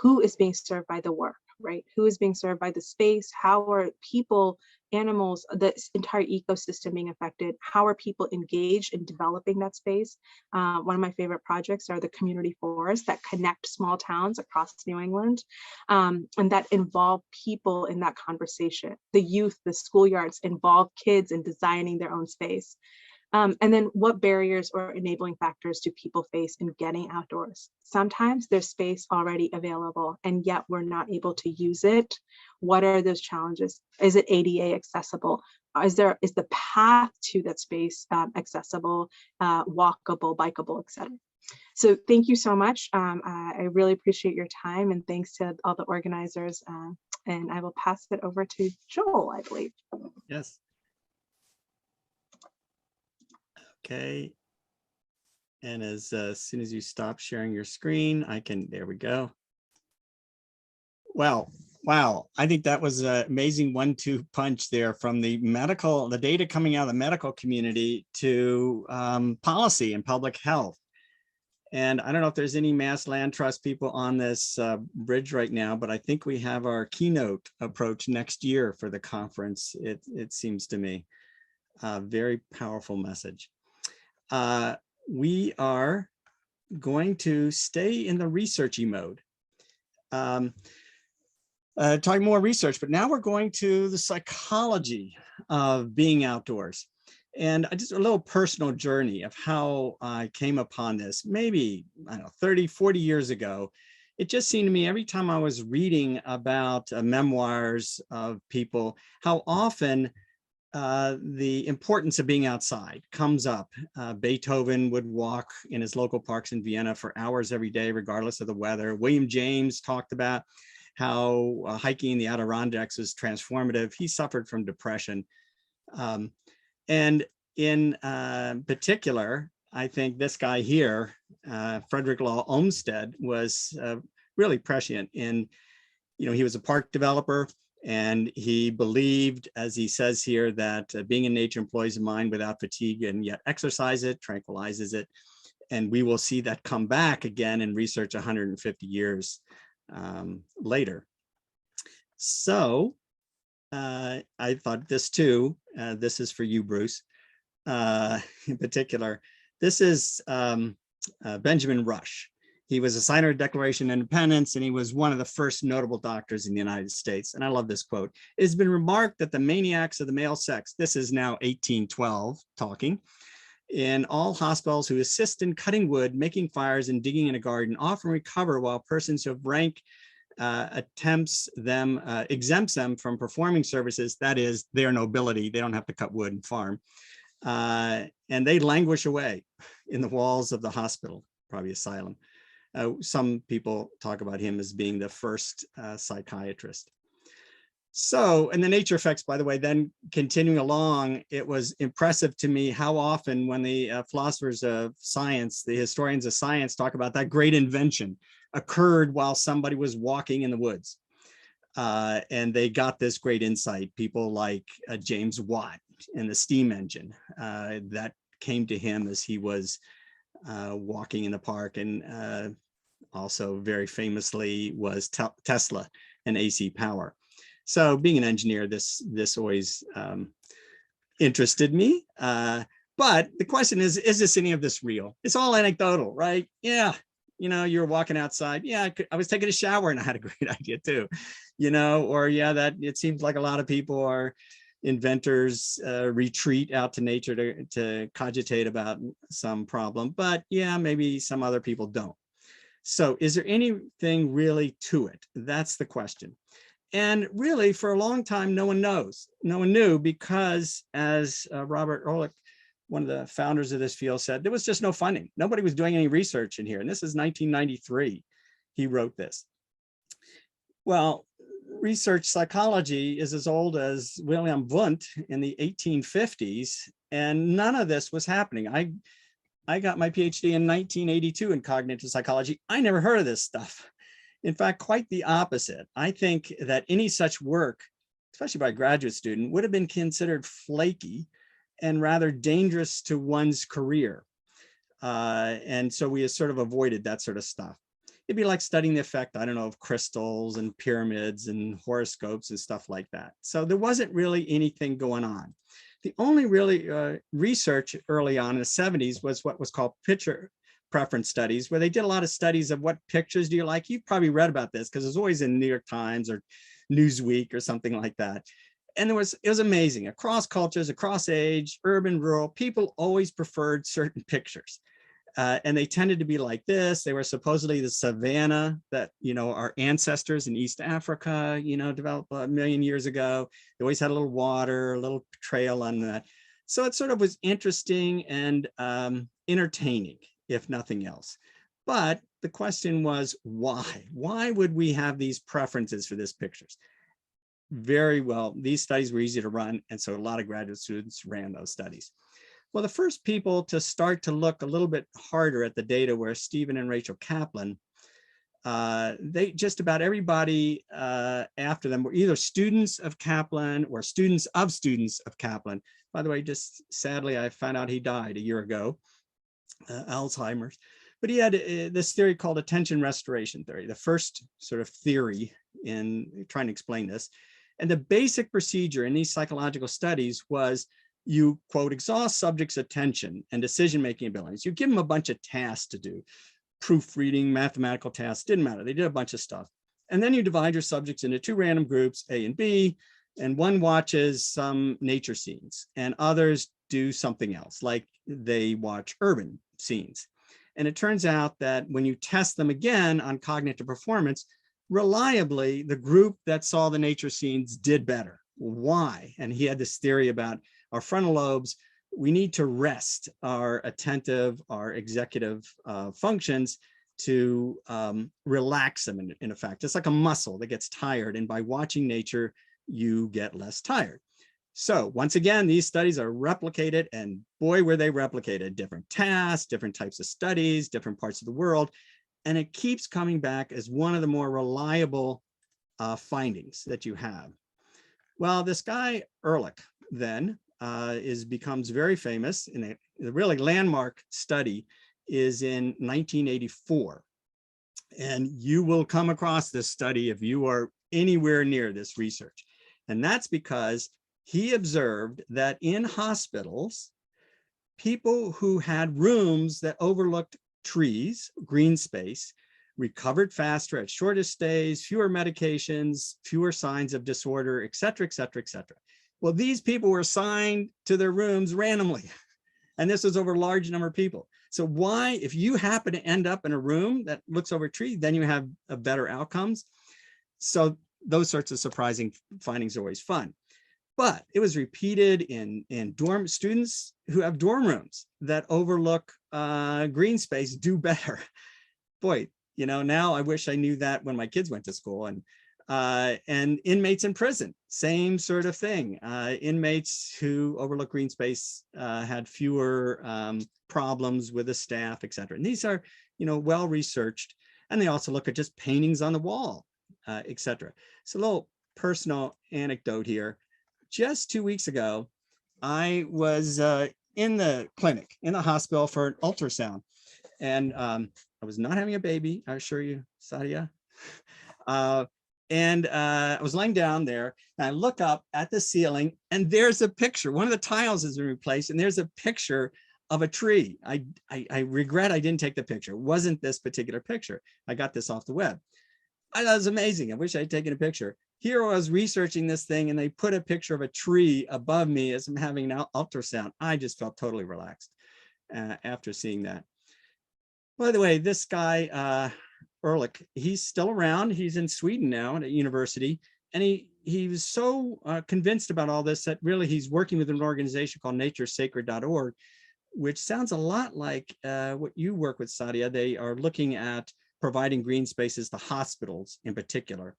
[SPEAKER 3] who is being served by the work? Right? Who is being served by the space? How are people, animals, the entire ecosystem being affected? How are people engaged in developing that space? One of my favorite projects are the community forests that connect small towns across New England, and that involve people in that conversation. The youth, the schoolyards involve kids in designing their own space. And then what barriers or enabling factors do people face in getting outdoors? Sometimes there's space already available, and yet we're not able to use it. What are those challenges? Is it ADA accessible? Is the path to that space accessible, walkable, bikeable, etc.? So thank you so much. I really appreciate your time, and thanks to all the organizers. And I will pass it over to Joel, I believe.
[SPEAKER 1] Yes. Okay, and as soon as you stop sharing your screen, there we go. Well, wow, I think that was an amazing 1-2 punch there, from the data coming out of the medical community to policy and public health. And I don't know if there's any Mass Land Trust people on this bridge right now, but I think we have our keynote approach next year for the conference, it seems to me. Very powerful message. We are going to stay in the researchy mode, talking more research, but now we're going to the psychology of being outdoors. And just a little personal journey of how I came upon this, maybe, I don't know, 30, 40 years ago. It just seemed to me every time I was reading about memoirs of people, how often the importance of being outside comes up. Beethoven would walk in his local parks in Vienna for hours every day, regardless of the weather. William James talked about how hiking in the Adirondacks was transformative. He suffered from depression. And in particular, I think this guy here, Frederick Law Olmsted, was really prescient in, he was a park developer. And he believed, as he says here, that being in nature employs the mind without fatigue, and yet exercise it, tranquilizes it. And we will see that come back again in research 150 years later. So I thought this too. This is for you, Bruce, in particular. This is Benjamin Rush. He was a signer of the Declaration of Independence, and he was one of the first notable doctors in the United States. And I love this quote. It has been remarked that the maniacs of the male sex, this is now 1812 talking, in all hospitals who assist in cutting wood, making fires, and digging in a garden often recover, while persons who have rank exempts them from performing services, that is, their nobility, they don't have to cut wood and farm, and they languish away in the walls of the hospital, probably asylum. Some people talk about him as being the first psychiatrist. So, and the nature effects, by the way, then continuing along, it was impressive to me how often when the philosophers of science, the historians of science talk about that great invention occurred while somebody was walking in the woods. And they got this great insight. People like James Watt and the steam engine that came to him as he was walking in the park, and also very famously was Tesla and AC power. So being an engineer, this always interested me. But the question is this any of this real? It's all anecdotal, right? Yeah, you know, you're walking outside. Yeah, I was taking a shower and I had a great idea too, you know, or yeah, that it seems like a lot of people are inventors retreat out to nature to cogitate about some problem, but yeah, maybe some other people don't. So is there anything really to it? That's the question. And really, for a long time, no one knows. No one knew because, as Robert Ehrlich, one of the founders of this field, said, there was just no funding. Nobody was doing any research in here. And this is 1993. He wrote this. Well, research psychology is as old as William Wundt in the 1850s, and none of this was happening. I got my PhD in 1982 in cognitive psychology. I never heard of this stuff. In fact, quite the opposite. I think that any such work, especially by a graduate student, would have been considered flaky and rather dangerous to one's career. And so we have sort of avoided that sort of stuff. It'd be like studying the effect, I don't know, of crystals and pyramids and horoscopes and stuff like that. So there wasn't really anything going on. The only really research early on in the 70s was what was called picture preference studies, where they did a lot of studies of what pictures do you like. You've probably read about this because it's always in New York Times or Newsweek or something like that. And it was amazing. Across cultures, across age, urban, rural, people always preferred certain pictures. And they tended to be like this. They were supposedly the savanna that, you know, our ancestors in East Africa, you know, developed a million years ago. They always had a little water, a little trail on that. So it sort of was interesting and entertaining, if nothing else. But the question was, why? Why would we have these preferences for these pictures? Very well, these studies were easy to run. And so a lot of graduate students ran those studies. Well, the first people to start to look a little bit harder at the data were Stephen and Rachel Kaplan. They just about everybody after them were either students of Kaplan or students of Kaplan. By the way, just sadly, I found out he died a year ago, Alzheimer's. But he had this theory called attention restoration theory, the first sort of theory in trying to explain this. And the basic procedure in these psychological studies was you, quote, exhaust subjects' attention and decision-making abilities. You give them a bunch of tasks to do, proofreading, mathematical tasks, didn't matter. They did a bunch of stuff. And then you divide your subjects into two random groups, A and B, and one watches some nature scenes and others do something else, like they watch urban scenes. And it turns out that when you test them again on cognitive performance, reliably, the group that saw the nature scenes did better. Why? And he had this theory about our frontal lobes. We need to rest our attentive, our executive functions to relax them in effect. It's like a muscle that gets tired, and by watching nature, you get less tired. So once again, these studies are replicated, and boy, were they replicated. Different tasks, different types of studies, different parts of the world, and it keeps coming back as one of the more reliable findings that you have. Well, this guy Ehrlich then becomes very famous in a really landmark study is in 1984. And you will come across this study if you are anywhere near this research. And that's because he observed that in hospitals, people who had rooms that overlooked trees, green space, recovered faster, had shorter stays, fewer medications, fewer signs of disorder, et cetera, et cetera, et cetera. Well, these people were assigned to their rooms randomly. And this was over a large number of people. So why, if you happen to end up in a room that looks over a tree, then you have a better outcomes. So those sorts of surprising findings are always fun. But it was repeated in dorm students who have dorm rooms that overlook green space do better. Boy, you know, now I wish I knew that when my kids went to school. And inmates in prison, same sort of thing. Inmates who overlook green space had fewer problems with the staff, et cetera. And these are, you know, well researched. And they also look at just paintings on the wall, et cetera. So a little personal anecdote here. Just 2 weeks ago, I was in the clinic, in the hospital for an ultrasound. And I was not having a baby, I assure you, Sadiya. And I was lying down there and I look up at the ceiling and there's a picture. One of the tiles has been replaced and there's a picture of a tree. I regret I didn't take the picture. It wasn't this particular picture. I got this off the web. I thought it was amazing. I wish I'd taken a picture. Here I was researching this thing and they put a picture of a tree above me as I'm having an ultrasound. I just felt totally relaxed after seeing that. By the way, this guy, Ehrlich, he's still around. He's in Sweden now at a university. And he was so convinced about all this that really he's working with an organization called naturesacred.org, which sounds a lot like what you work with, Sadiya. They are looking at providing green spaces to hospitals in particular,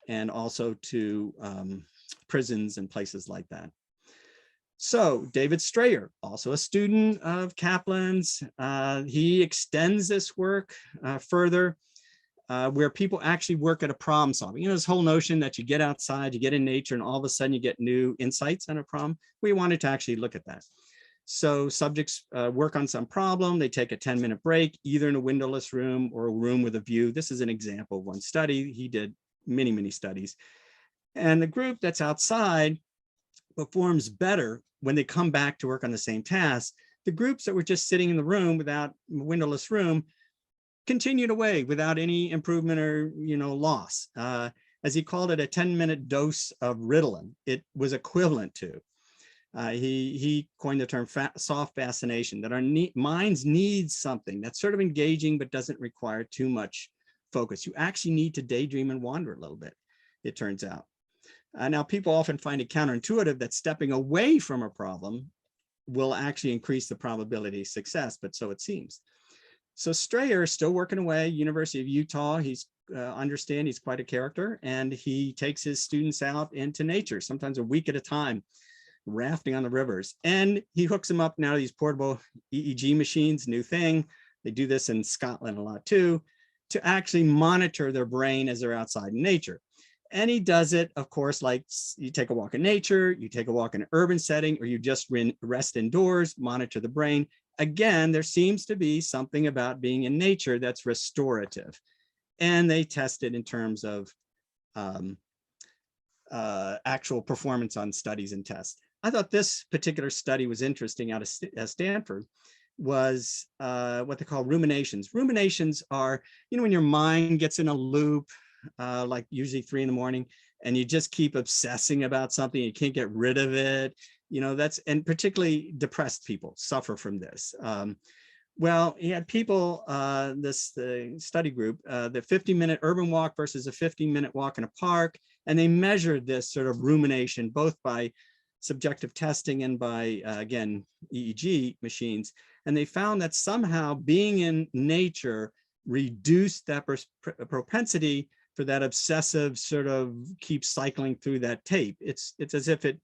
[SPEAKER 1] and also to prisons and places like that. So David Strayer, also a student of Kaplan's, he extends this work further, where people actually work at a problem solving. You know, this whole notion that you get outside, you get in nature, and all of a sudden you get new insights on a problem. We wanted to actually look at that. So subjects work on some problem, they take a 10-minute break, either in a windowless room or a room with a view. This is an example of one study. He did many, many studies. And the group that's outside performs better when they come back to work on the same task. The groups that were just sitting in the room without a windowless room continued away without any improvement or, you know, loss. As he called it, a 10-minute dose of Ritalin, it was equivalent to. He coined the term soft fascination, that our minds need something that's sort of engaging but doesn't require too much focus. You actually need to daydream and wander a little bit, it turns out. Now, people often find it counterintuitive that stepping away from a problem will actually increase the probability of success, but so it seems. So Strayer is still working away, University of Utah. He's understand he's quite a character, and he takes his students out into nature, sometimes a week at a time, rafting on the rivers. And he hooks them up now to these portable EEG machines, new thing. They do this in Scotland a lot too, to actually monitor their brain as they're outside in nature. And he does it, of course, like you take a walk in nature, you take a walk in an urban setting, or you just rest indoors, monitor the brain. Again, there seems to be something about being in nature that's restorative. And they test it in terms of actual performance on studies and tests. I thought this particular study was interesting out of Stanford, was what they call ruminations. Ruminations are, you know, when your mind gets in a loop, like usually 3 in the morning, and you just keep obsessing about something, you can't get rid of it. You know, that's, and particularly depressed people suffer from this. Well, he had people, the study group, the 50-minute urban walk versus a 15-minute walk in a park, and they measured this sort of rumination, both by subjective testing and by, again, EEG machines. And they found that somehow being in nature reduced that propensity for that obsessive sort of keep cycling through that tape. It's as if it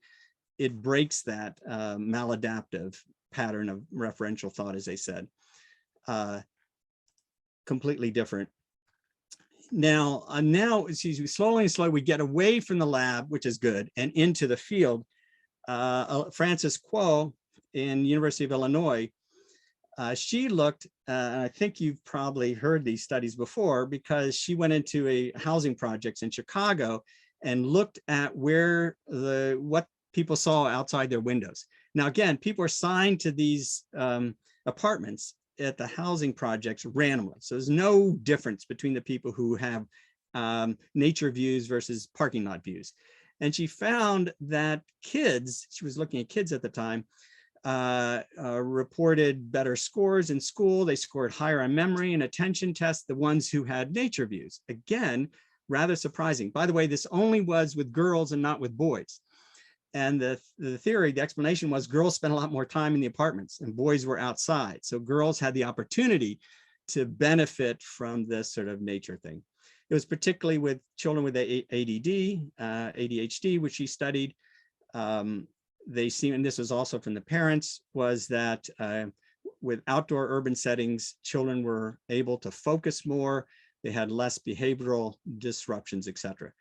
[SPEAKER 1] breaks that maladaptive pattern of referential thought, as they said. Completely different. Now, excuse me, slowly we get away from the lab, which is good, and into the field. Francis Kuo in University of Illinois she looked, and I think you've probably heard these studies before, because she went into a housing projects in Chicago and looked at what people saw outside their windows. Now, again, people are assigned to these apartments at the housing projects randomly. So there's no difference between the people who have nature views versus parking lot views. And she found that kids, she was looking at kids at the time, reported better scores in school. They scored higher on memory and attention tests, the ones who had nature views. Again, rather surprising. By the way, this only was with girls and not with boys. And the theory, the explanation was girls spent a lot more time in the apartments and boys were outside. So girls had the opportunity to benefit from this sort of nature thing. It was particularly with children with ADD, ADHD, which she studied. They seem, and this was also from the parents, was that with outdoor urban settings, children were able to focus more. They had less behavioral disruptions, etc.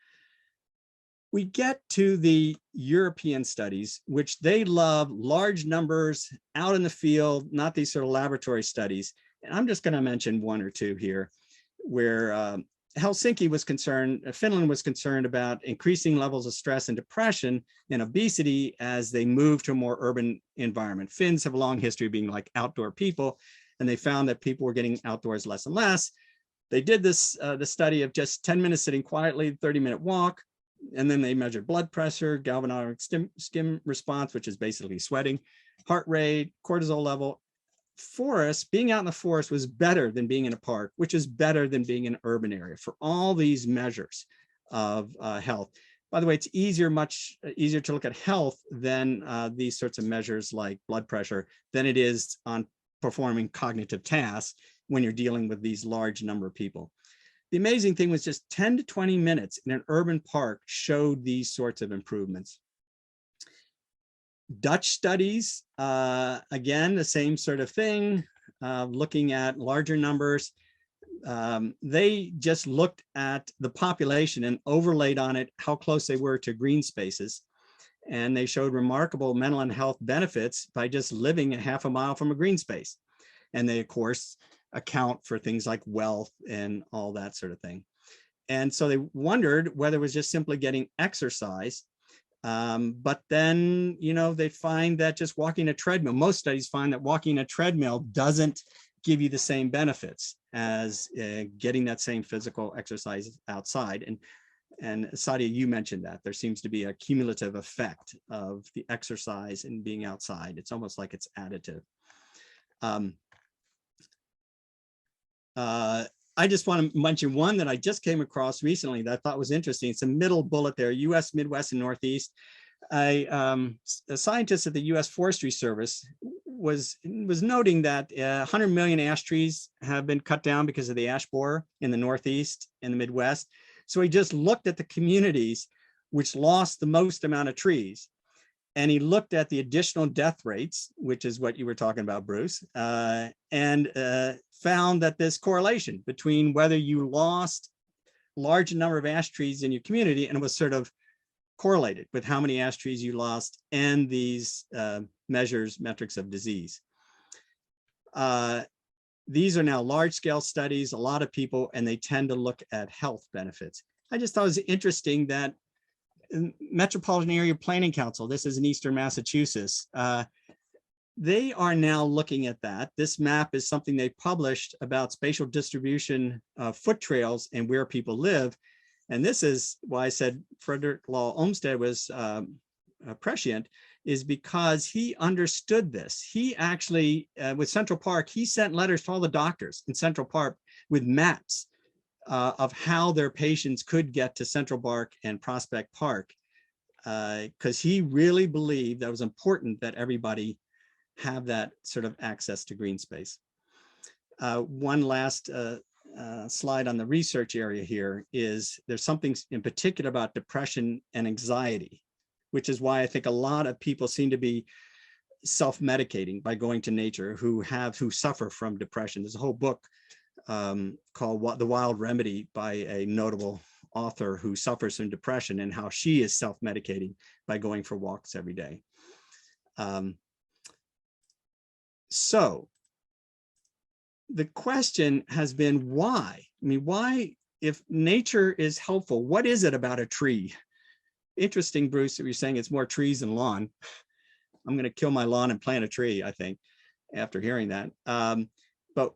[SPEAKER 1] We get to the European studies, which they love large numbers out in the field, not these sort of laboratory studies. And I'm just going to mention one or two here, where Helsinki was concerned, Finland was concerned about increasing levels of stress and depression and obesity as they move to a more urban environment. Finns have a long history of being like outdoor people, and they found that people were getting outdoors less and less. They did this, the study of just 10 minutes sitting quietly, 30-minute walk, and then they measured blood pressure, galvanic skin response, which is basically sweating, heart rate, cortisol level. Forest, being out in the forest was better than being in a park, which is better than being in an urban area for all these measures of health. By the way, it's much easier to look at health than these sorts of measures like blood pressure than it is on performing cognitive tasks when you're dealing with these large number of people. The amazing thing was just 10 to 20 minutes in an urban park showed these sorts of improvements. Dutch studies, again, the same sort of thing, looking at larger numbers. They just looked at the population and overlaid on it how close they were to green spaces. And they showed remarkable mental and health benefits by just living a half a mile from a green space. And they, of course, account for things like wealth and all that sort of thing. And so they wondered whether it was just simply getting exercise. But then, you know, they find that just walking a treadmill, most studies find that walking a treadmill doesn't give you the same benefits as getting that same physical exercise outside. And Sadiya, you mentioned that there seems to be a cumulative effect of the exercise and being outside. It's almost like it's additive. I just want to mention one that I just came across recently that I thought was interesting. It's a middle bullet there, US, Midwest, and Northeast. A scientist at the US Forestry Service was noting that 100 million ash trees have been cut down because of the ash borer in the Northeast and the Midwest. So he just looked at the communities which lost the most amount of trees. And he looked at the additional death rates, which is what you were talking about, Bruce, and found that this correlation between whether you lost large number of ash trees in your community, and it was sort of correlated with how many ash trees you lost and these metrics of disease. These are now large scale studies, a lot of people, and they tend to look at health benefits. I just thought it was interesting that Metropolitan Area Planning Council, this is in Eastern Massachusetts, they are now looking at that. This map is something they published about spatial distribution of foot trails and where people live. And this is why I said Frederick Law Olmsted was prescient, is because he understood this. He actually, with Central Park, he sent letters to all the doctors in Central Park with maps of how their patients could get to Central Park and Prospect Park, because he really believed that it was important that everybody have that sort of access to green space. One last slide on the research area here is there's something in particular about depression and anxiety, which is why I think a lot of people seem to be self-medicating by going to nature who suffer from depression. There's a whole book called The Wild Remedy by a notable author who suffers from depression and how she is self-medicating by going for walks every day. So the question has been why? I mean, why, if nature is helpful, what is it about a tree? Interesting, Bruce, that you're saying it's more trees than lawn. I'm going to kill my lawn and plant a tree, I think, after hearing that. But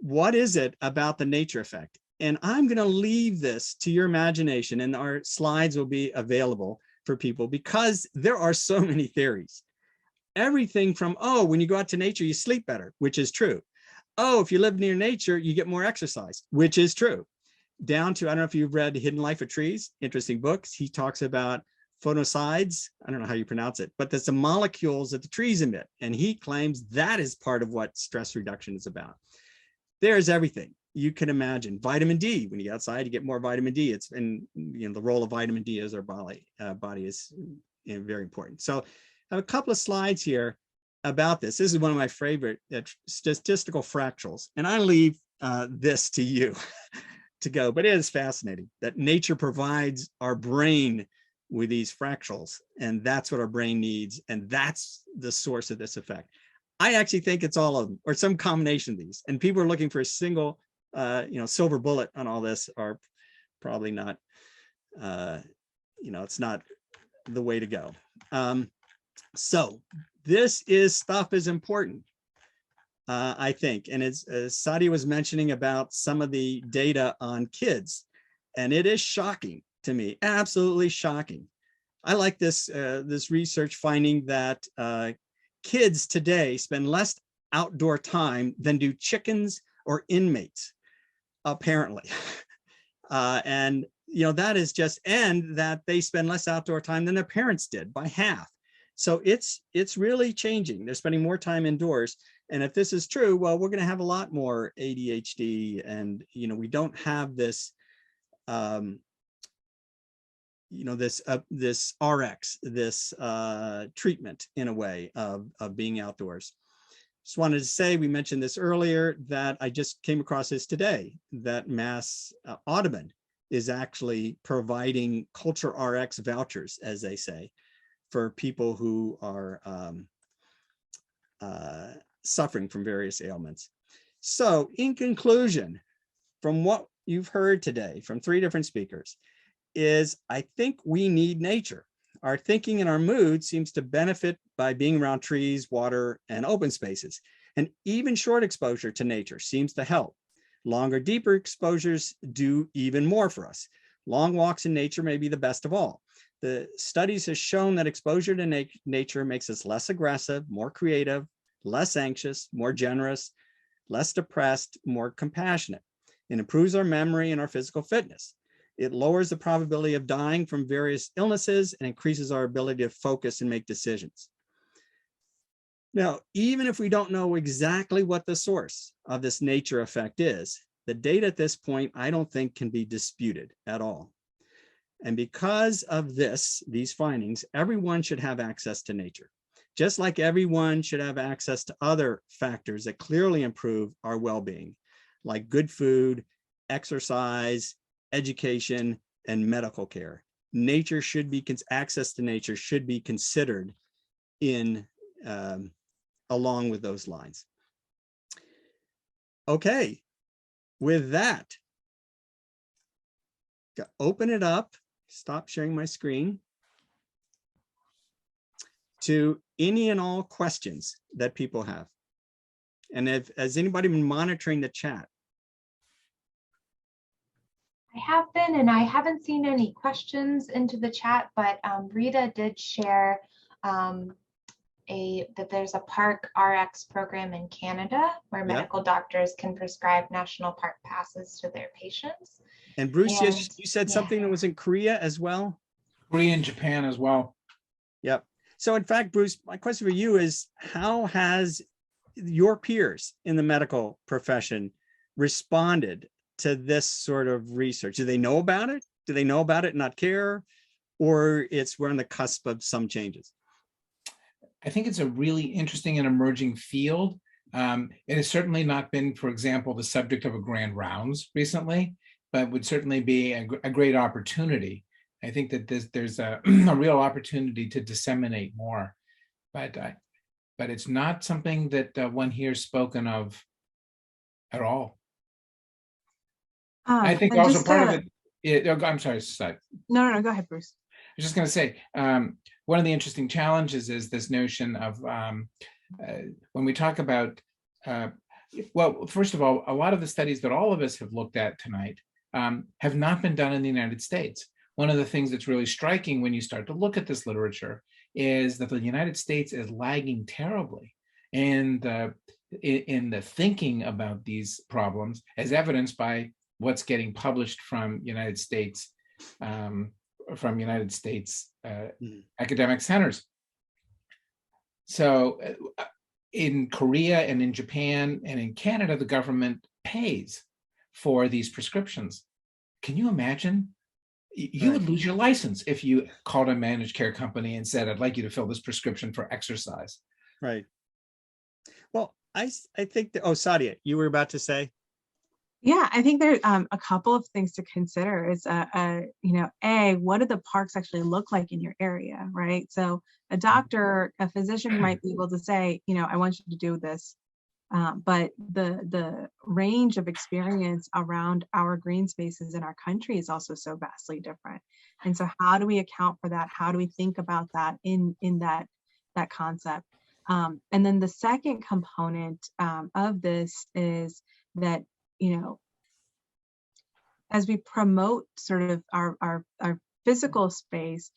[SPEAKER 1] what is it about the nature effect? And I'm going to leave this to your imagination, and our slides will be available for people because there are so many theories. Everything from, oh, when you go out to nature, you sleep better, which is true. Oh, if you live near nature, you get more exercise, which is true. Down to, I don't know if you've read Hidden Life of Trees, interesting books. He talks about photosides. I don't know how you pronounce it, but that's the molecules that the trees emit. And he claims that is part of what stress reduction is about. There's everything you can imagine. Vitamin D, when you get outside, you get more vitamin D. It's, and the role of vitamin D as our body is very important. So I have a couple of slides here about this. This is one of my favorite statistical fractals. And I leave this to you to go, but it is fascinating that nature provides our brain with these fractals, and that's what our brain needs. And that's the source of this effect. I actually think it's all of them or some combination of these, and people are looking for a single, silver bullet on all this are probably not, it's not the way to go. So this stuff is important, I think. And as Sadiya was mentioning about some of the data on kids, and it is shocking to me, absolutely shocking. I like this, this research finding that kids today spend less outdoor time than do chickens or inmates, apparently. And, that is just, and that they spend less outdoor time than their parents did by half. So it's really changing. They're spending more time indoors. And if this is true, well, we're going to have a lot more ADHD, and, we don't have this, this RX, this treatment in a way of being outdoors. Just wanted to say, we mentioned this earlier, that I just came across this today, that Mass Audubon is actually providing Culture RX vouchers, as they say, for people who are suffering from various ailments. So in conclusion, from what you've heard today from 3 different speakers, is I think we need nature. Our thinking and our mood seems to benefit by being around trees, water, and open spaces. And even short exposure to nature seems to help. Longer, deeper exposures do even more for us. Long walks in nature may be the best of all. The studies have shown that exposure to nature makes us less aggressive, more creative, less anxious, more generous, less depressed, more compassionate. It improves our memory and our physical fitness. It lowers the probability of dying from various illnesses and increases our ability to focus and make decisions. Now, even if we don't know exactly what the source of this nature effect is, the data at this point, I don't think can be disputed at all. And because of these findings, everyone should have access to nature, just like everyone should have access to other factors that clearly improve our well-being, like good food, exercise, education, and medical care. Nature should be, access to nature should be considered in along with those lines. Okay, with that, open it up, stop sharing my screen, to any and all questions that people have. And has anybody been monitoring the chat?
[SPEAKER 4] I have been, and I haven't seen any questions into the chat, but Rita did share that there's a Park RX program in Canada where medical doctors can prescribe national park passes to their patients.
[SPEAKER 1] And Bruce, you said something that was in Korea as well?
[SPEAKER 2] Korea and Japan as well.
[SPEAKER 1] Yep. So in fact, Bruce, my question for you is, how has your peers in the medical profession responded to this sort of research? Do they know about it? Do they know about it and not care? Or we're on the cusp of some changes?
[SPEAKER 2] I think it's a really interesting and emerging field. It has certainly not been, for example, the subject of a grand rounds recently, but would certainly be a great opportunity. I think that there's a real opportunity to disseminate more, but it's not something that one hears spoken of at all. I think
[SPEAKER 3] and
[SPEAKER 2] also
[SPEAKER 3] just
[SPEAKER 2] part of
[SPEAKER 3] to-
[SPEAKER 2] I'm sorry, Side.
[SPEAKER 3] No, go ahead, Bruce.
[SPEAKER 2] I was just going to say, one of the interesting challenges is this notion of when we talk about, well, first of all, a lot of the studies that all of us have looked at tonight have not been done in the United States. One of the things that's really striking when you start to look at this literature is that the United States is lagging terribly in the thinking about these problems, as evidenced by what's getting published from United States academic centers. So in Korea and in Japan and in Canada, the government pays for these prescriptions. Can you imagine? You would lose your license if you called a managed care company and said, I'd like you to fill this prescription for exercise.
[SPEAKER 1] Right. Well, I think that, oh, Sadiya, you were about to say?
[SPEAKER 3] Yeah, I think there's a couple of things to consider. Is what do the parks actually look like in your area, right? So a physician might be able to say, I want you to do this, but the range of experience around our green spaces in our country is also so vastly different. And so, how do we account for that? How do we think about that in that concept? And then the second component of this is that, as we promote sort of our physical space,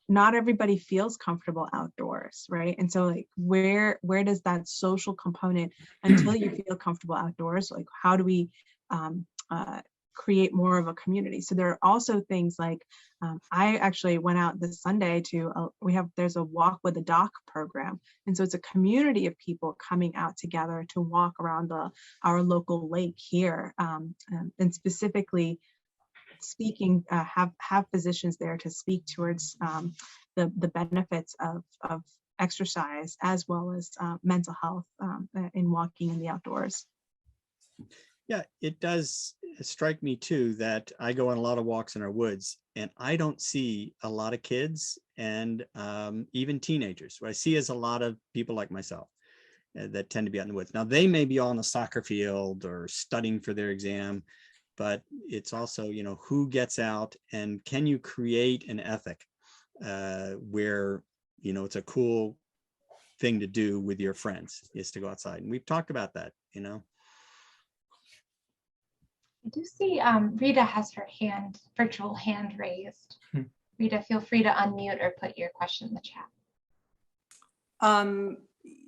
[SPEAKER 3] not everybody feels comfortable outdoors, right? And so, like, where does that social component, until you feel comfortable outdoors, like, how do we create more of a community? So there are also things like, I actually went out this Sunday to there's a walk with a doc program, and so it's a community of people coming out together to walk around our local lake here, and specifically speaking, have physicians there to speak towards the benefits of exercise as well as mental health in walking in the outdoors.
[SPEAKER 1] Yeah, it does strike me too that I go on a lot of walks in our woods and I don't see a lot of kids and even teenagers. What I see is a lot of people like myself that tend to be out in the woods. Now, they may be on the soccer field or studying for their exam, but it's also, who gets out and can you create an ethic where, it's a cool thing to do with your friends is to go outside. And we've talked about that,
[SPEAKER 4] I do see Rita has her virtual hand raised. Rita, feel free to unmute or put your question in the chat.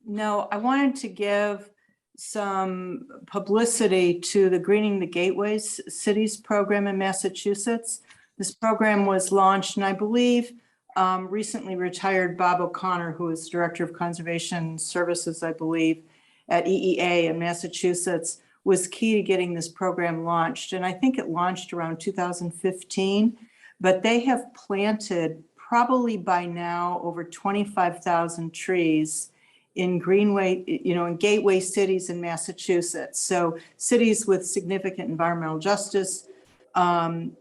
[SPEAKER 5] No, I wanted to give some publicity to the Greening the Gateways Cities program in Massachusetts. This program was launched, and I believe recently retired Bob O'Connor, who is Director of Conservation Services, I believe, at EEA in Massachusetts, was key to getting this program launched. And I think it launched around 2015, but they have planted probably by now over 25,000 trees in in gateway cities in Massachusetts. So cities with significant environmental justice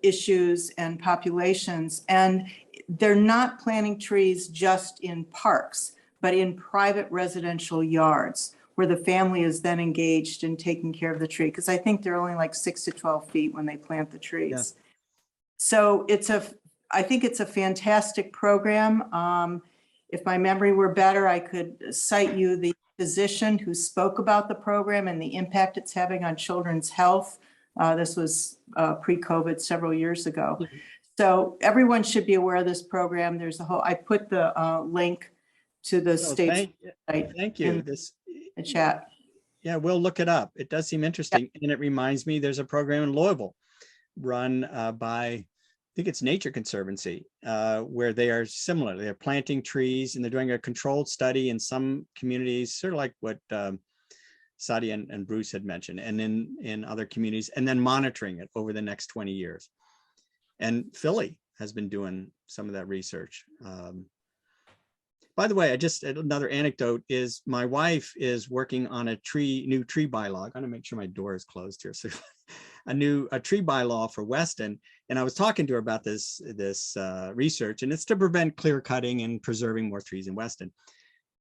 [SPEAKER 5] issues and populations. And they're not planting trees just in parks, but in private residential yards, where the family is then engaged in taking care of the tree. Because I think they're only like 6 to 12 feet when they plant the trees. Yeah. So I think it's a fantastic program. If my memory were better, I could cite you the physician who spoke about the program and the impact it's having on children's health. This was pre-COVID several years ago. Mm-hmm. So everyone should be aware of this program. There's I put the link to the state site.
[SPEAKER 1] Thank you.
[SPEAKER 5] In the chat.
[SPEAKER 1] Yeah, we'll look it up. It does seem interesting. Yeah. And it reminds me, there's a program in Louisville run by, I think it's Nature Conservancy, where they are similar. They're planting trees and they're doing a controlled study in some communities, sort of like what Sadiya and Bruce had mentioned, and in other communities, and then monitoring it over the next 20 years. And Philly has been doing some of that research. By the way, another anecdote is my wife is working on a new tree bylaw. I'm gonna make sure my door is closed here. So a tree bylaw for Weston. And I was talking to her about this research, and it's to prevent clear cutting and preserving more trees in Weston.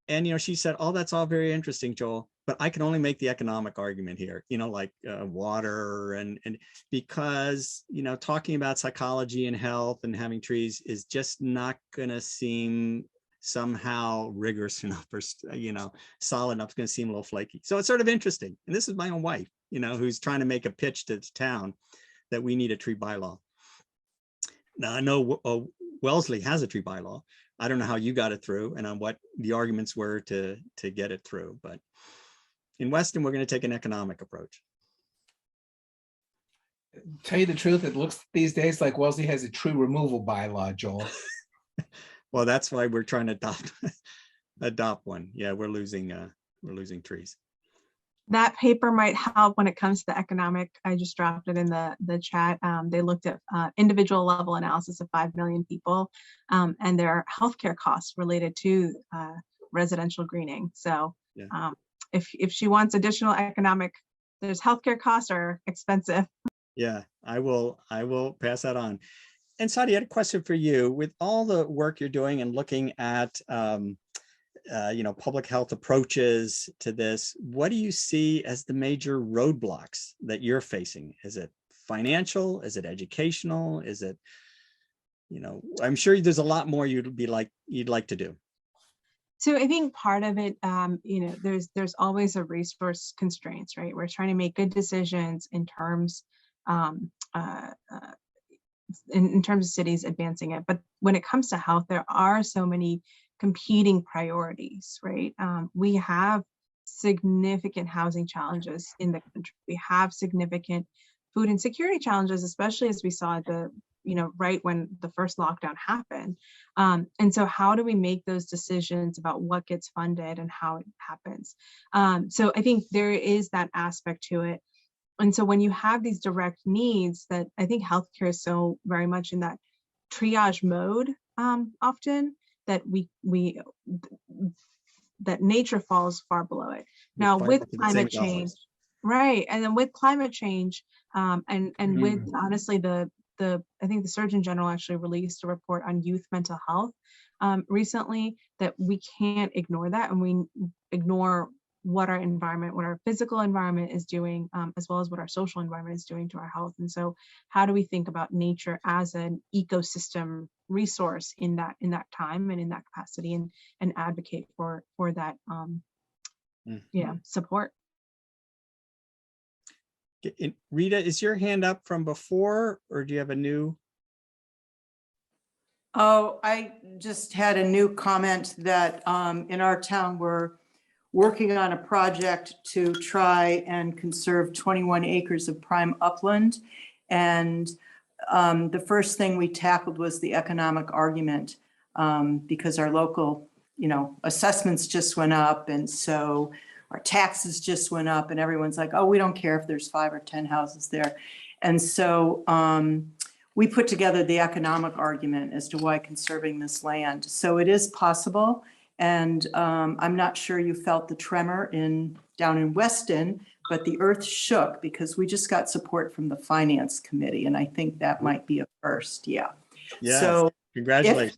[SPEAKER 1] And, she said, oh, that's all very interesting, Joel, but I can only make the economic argument here, like water and because, talking about psychology and health and having trees is just not going to seem somehow rigorous enough or, solid enough. It's going to seem a little flaky. So it's sort of interesting. And this is my own wife, who's trying to make a pitch to the town that we need a tree bylaw. Now I know Wellesley has a tree bylaw. I don't know how you got it through and on what the arguments were to get it through, but in Weston, we're going to take an economic approach.
[SPEAKER 2] Tell you the truth, it looks these days like Wellesley has a tree removal bylaw, Joel.
[SPEAKER 1] Well, that's why we're trying to adopt one. Yeah, we're losing trees.
[SPEAKER 3] That paper might help when it comes to the economic. I just dropped it in the chat. They looked at individual level analysis of 5 million people and their healthcare costs related to residential greening. So
[SPEAKER 1] Yeah.
[SPEAKER 3] If she wants additional economic, there's healthcare costs are expensive.
[SPEAKER 1] Yeah, I will pass that on. And Sadiya, I had a question for you. With all the work you're doing and looking at public health approaches to this, what do you see as the major roadblocks that you're facing? Is it financial? Is it educational? Is it, I'm sure there's a lot more you'd like to do.
[SPEAKER 3] So I think part of it, there's always a resource constraints, right? We're trying to make good decisions in terms in terms of cities advancing it. But when it comes to health, there are so many competing priorities, right? We have significant housing challenges in the country. We have significant food insecurity challenges, especially as we saw at the, right when the first lockdown happened. And so how do we make those decisions about what gets funded and how it happens? So I think there is that aspect to it. And so when you have these direct needs that I think healthcare is so very much in that triage mode often, that that nature falls far below it. Now with climate change, right? And then with climate change, and with honestly I think the Surgeon General actually released a report on youth mental health recently, that we can't ignore that, and we ignore what our physical environment is doing, as well as what our social environment is doing to our health. And so how do we think about nature as an ecosystem resource in that time and in that capacity, and advocate for that support.
[SPEAKER 1] Rita, is your hand up from before, or do you have a new?
[SPEAKER 5] Oh, I just had a new comment that in our town, we're working on a project to try and conserve 21 acres of prime upland. And the first thing we tackled was the economic argument, because our local, assessments just went up. And so our taxes just went up, and everyone's like, oh, we don't care if there's 5 or 10 houses there. And so we put together the economic argument as to why conserving this land. So it is possible. And I'm not sure you felt the tremor down in Weston, but the earth shook because we just got support from the finance committee. And I think that might be a first. Yeah.
[SPEAKER 1] Yes.
[SPEAKER 5] So
[SPEAKER 1] Congratulations.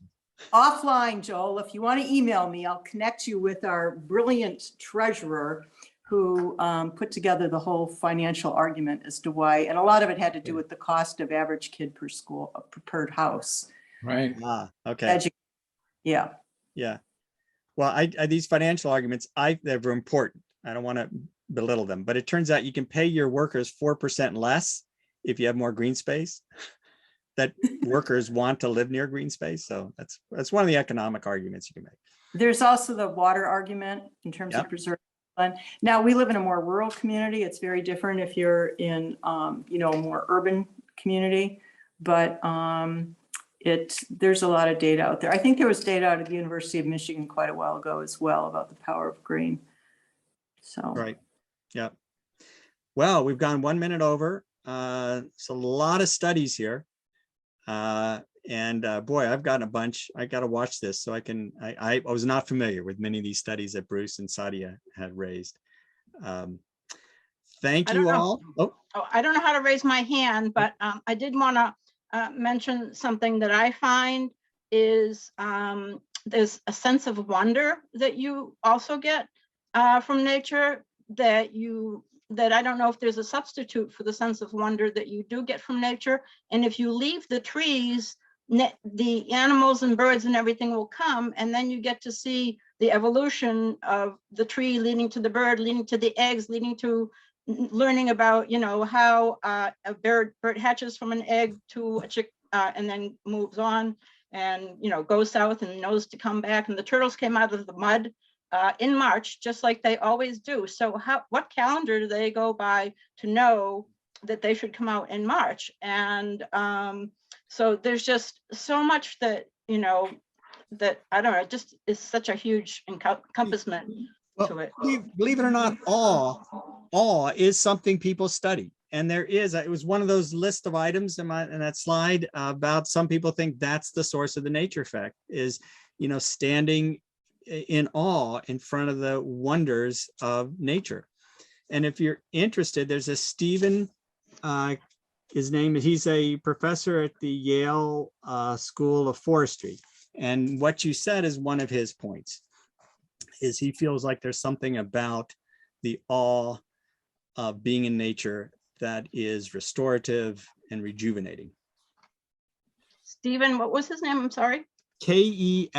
[SPEAKER 5] Offline, Joel, if you want to email me, I'll connect you with our brilliant treasurer who put together the whole financial argument as to why. And a lot of it had to do with the cost of average kid per house.
[SPEAKER 2] Right.
[SPEAKER 1] Okay.
[SPEAKER 5] Yeah.
[SPEAKER 1] Yeah. Well, these financial arguments, they're important. I don't want to belittle them, but it turns out you can pay your workers 4% less if you have more green space. That workers want to live near green space. So that's one of the economic arguments you can make.
[SPEAKER 5] There's also the water argument in terms of preserving land. Now we live in a more rural community. It's very different if you're in, a more urban community, but there's a lot of data out there. I think there was data out of the University of Michigan quite a while ago as well about the power of green. So.
[SPEAKER 1] Right. Yeah. Well, we've gone 1 minute over. It's a lot of studies here. Boy, I've gotten a bunch. I got to watch this so I was not familiar with many of these studies that Bruce and Sadiya had raised. Thank you all. Oh,
[SPEAKER 6] I don't know how to raise my hand, but I did want to mention something that I find is there's a sense of wonder that you also get from nature that I don't know if there's a substitute for the sense of wonder that you do get from nature. And if you leave the trees, the animals and birds and everything will come, and then you get to see the evolution of the tree leading to the bird, leading to the eggs, leading to learning about, how a bird hatches from an egg to a chick and then moves on and, goes south and knows to come back. And the turtles came out of the mud in March, just like they always do. So what calendar do they go by to know that they should come out in March? And so there's just so much that, that I don't know, just is such a huge encompassment to it.
[SPEAKER 1] Believe it or not, awe is something people study. And there is, it was one of those list of items in that slide about some people think that's the source of the nature effect is, standing in awe in front of the wonders of nature. And if you're interested, there's a Stephen, he's a professor at the Yale School of Forestry. And what you said is one of his points, is he feels like there's something about the awe of being in nature that is restorative and rejuvenating.
[SPEAKER 6] Stephen, what was his name? I'm sorry.
[SPEAKER 1] Kellert.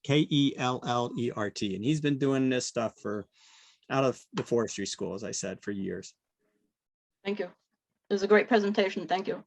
[SPEAKER 1] Kellert. And he's been doing this stuff out of the forestry school, as I said, for years.
[SPEAKER 6] Thank you. It was a great presentation. Thank you.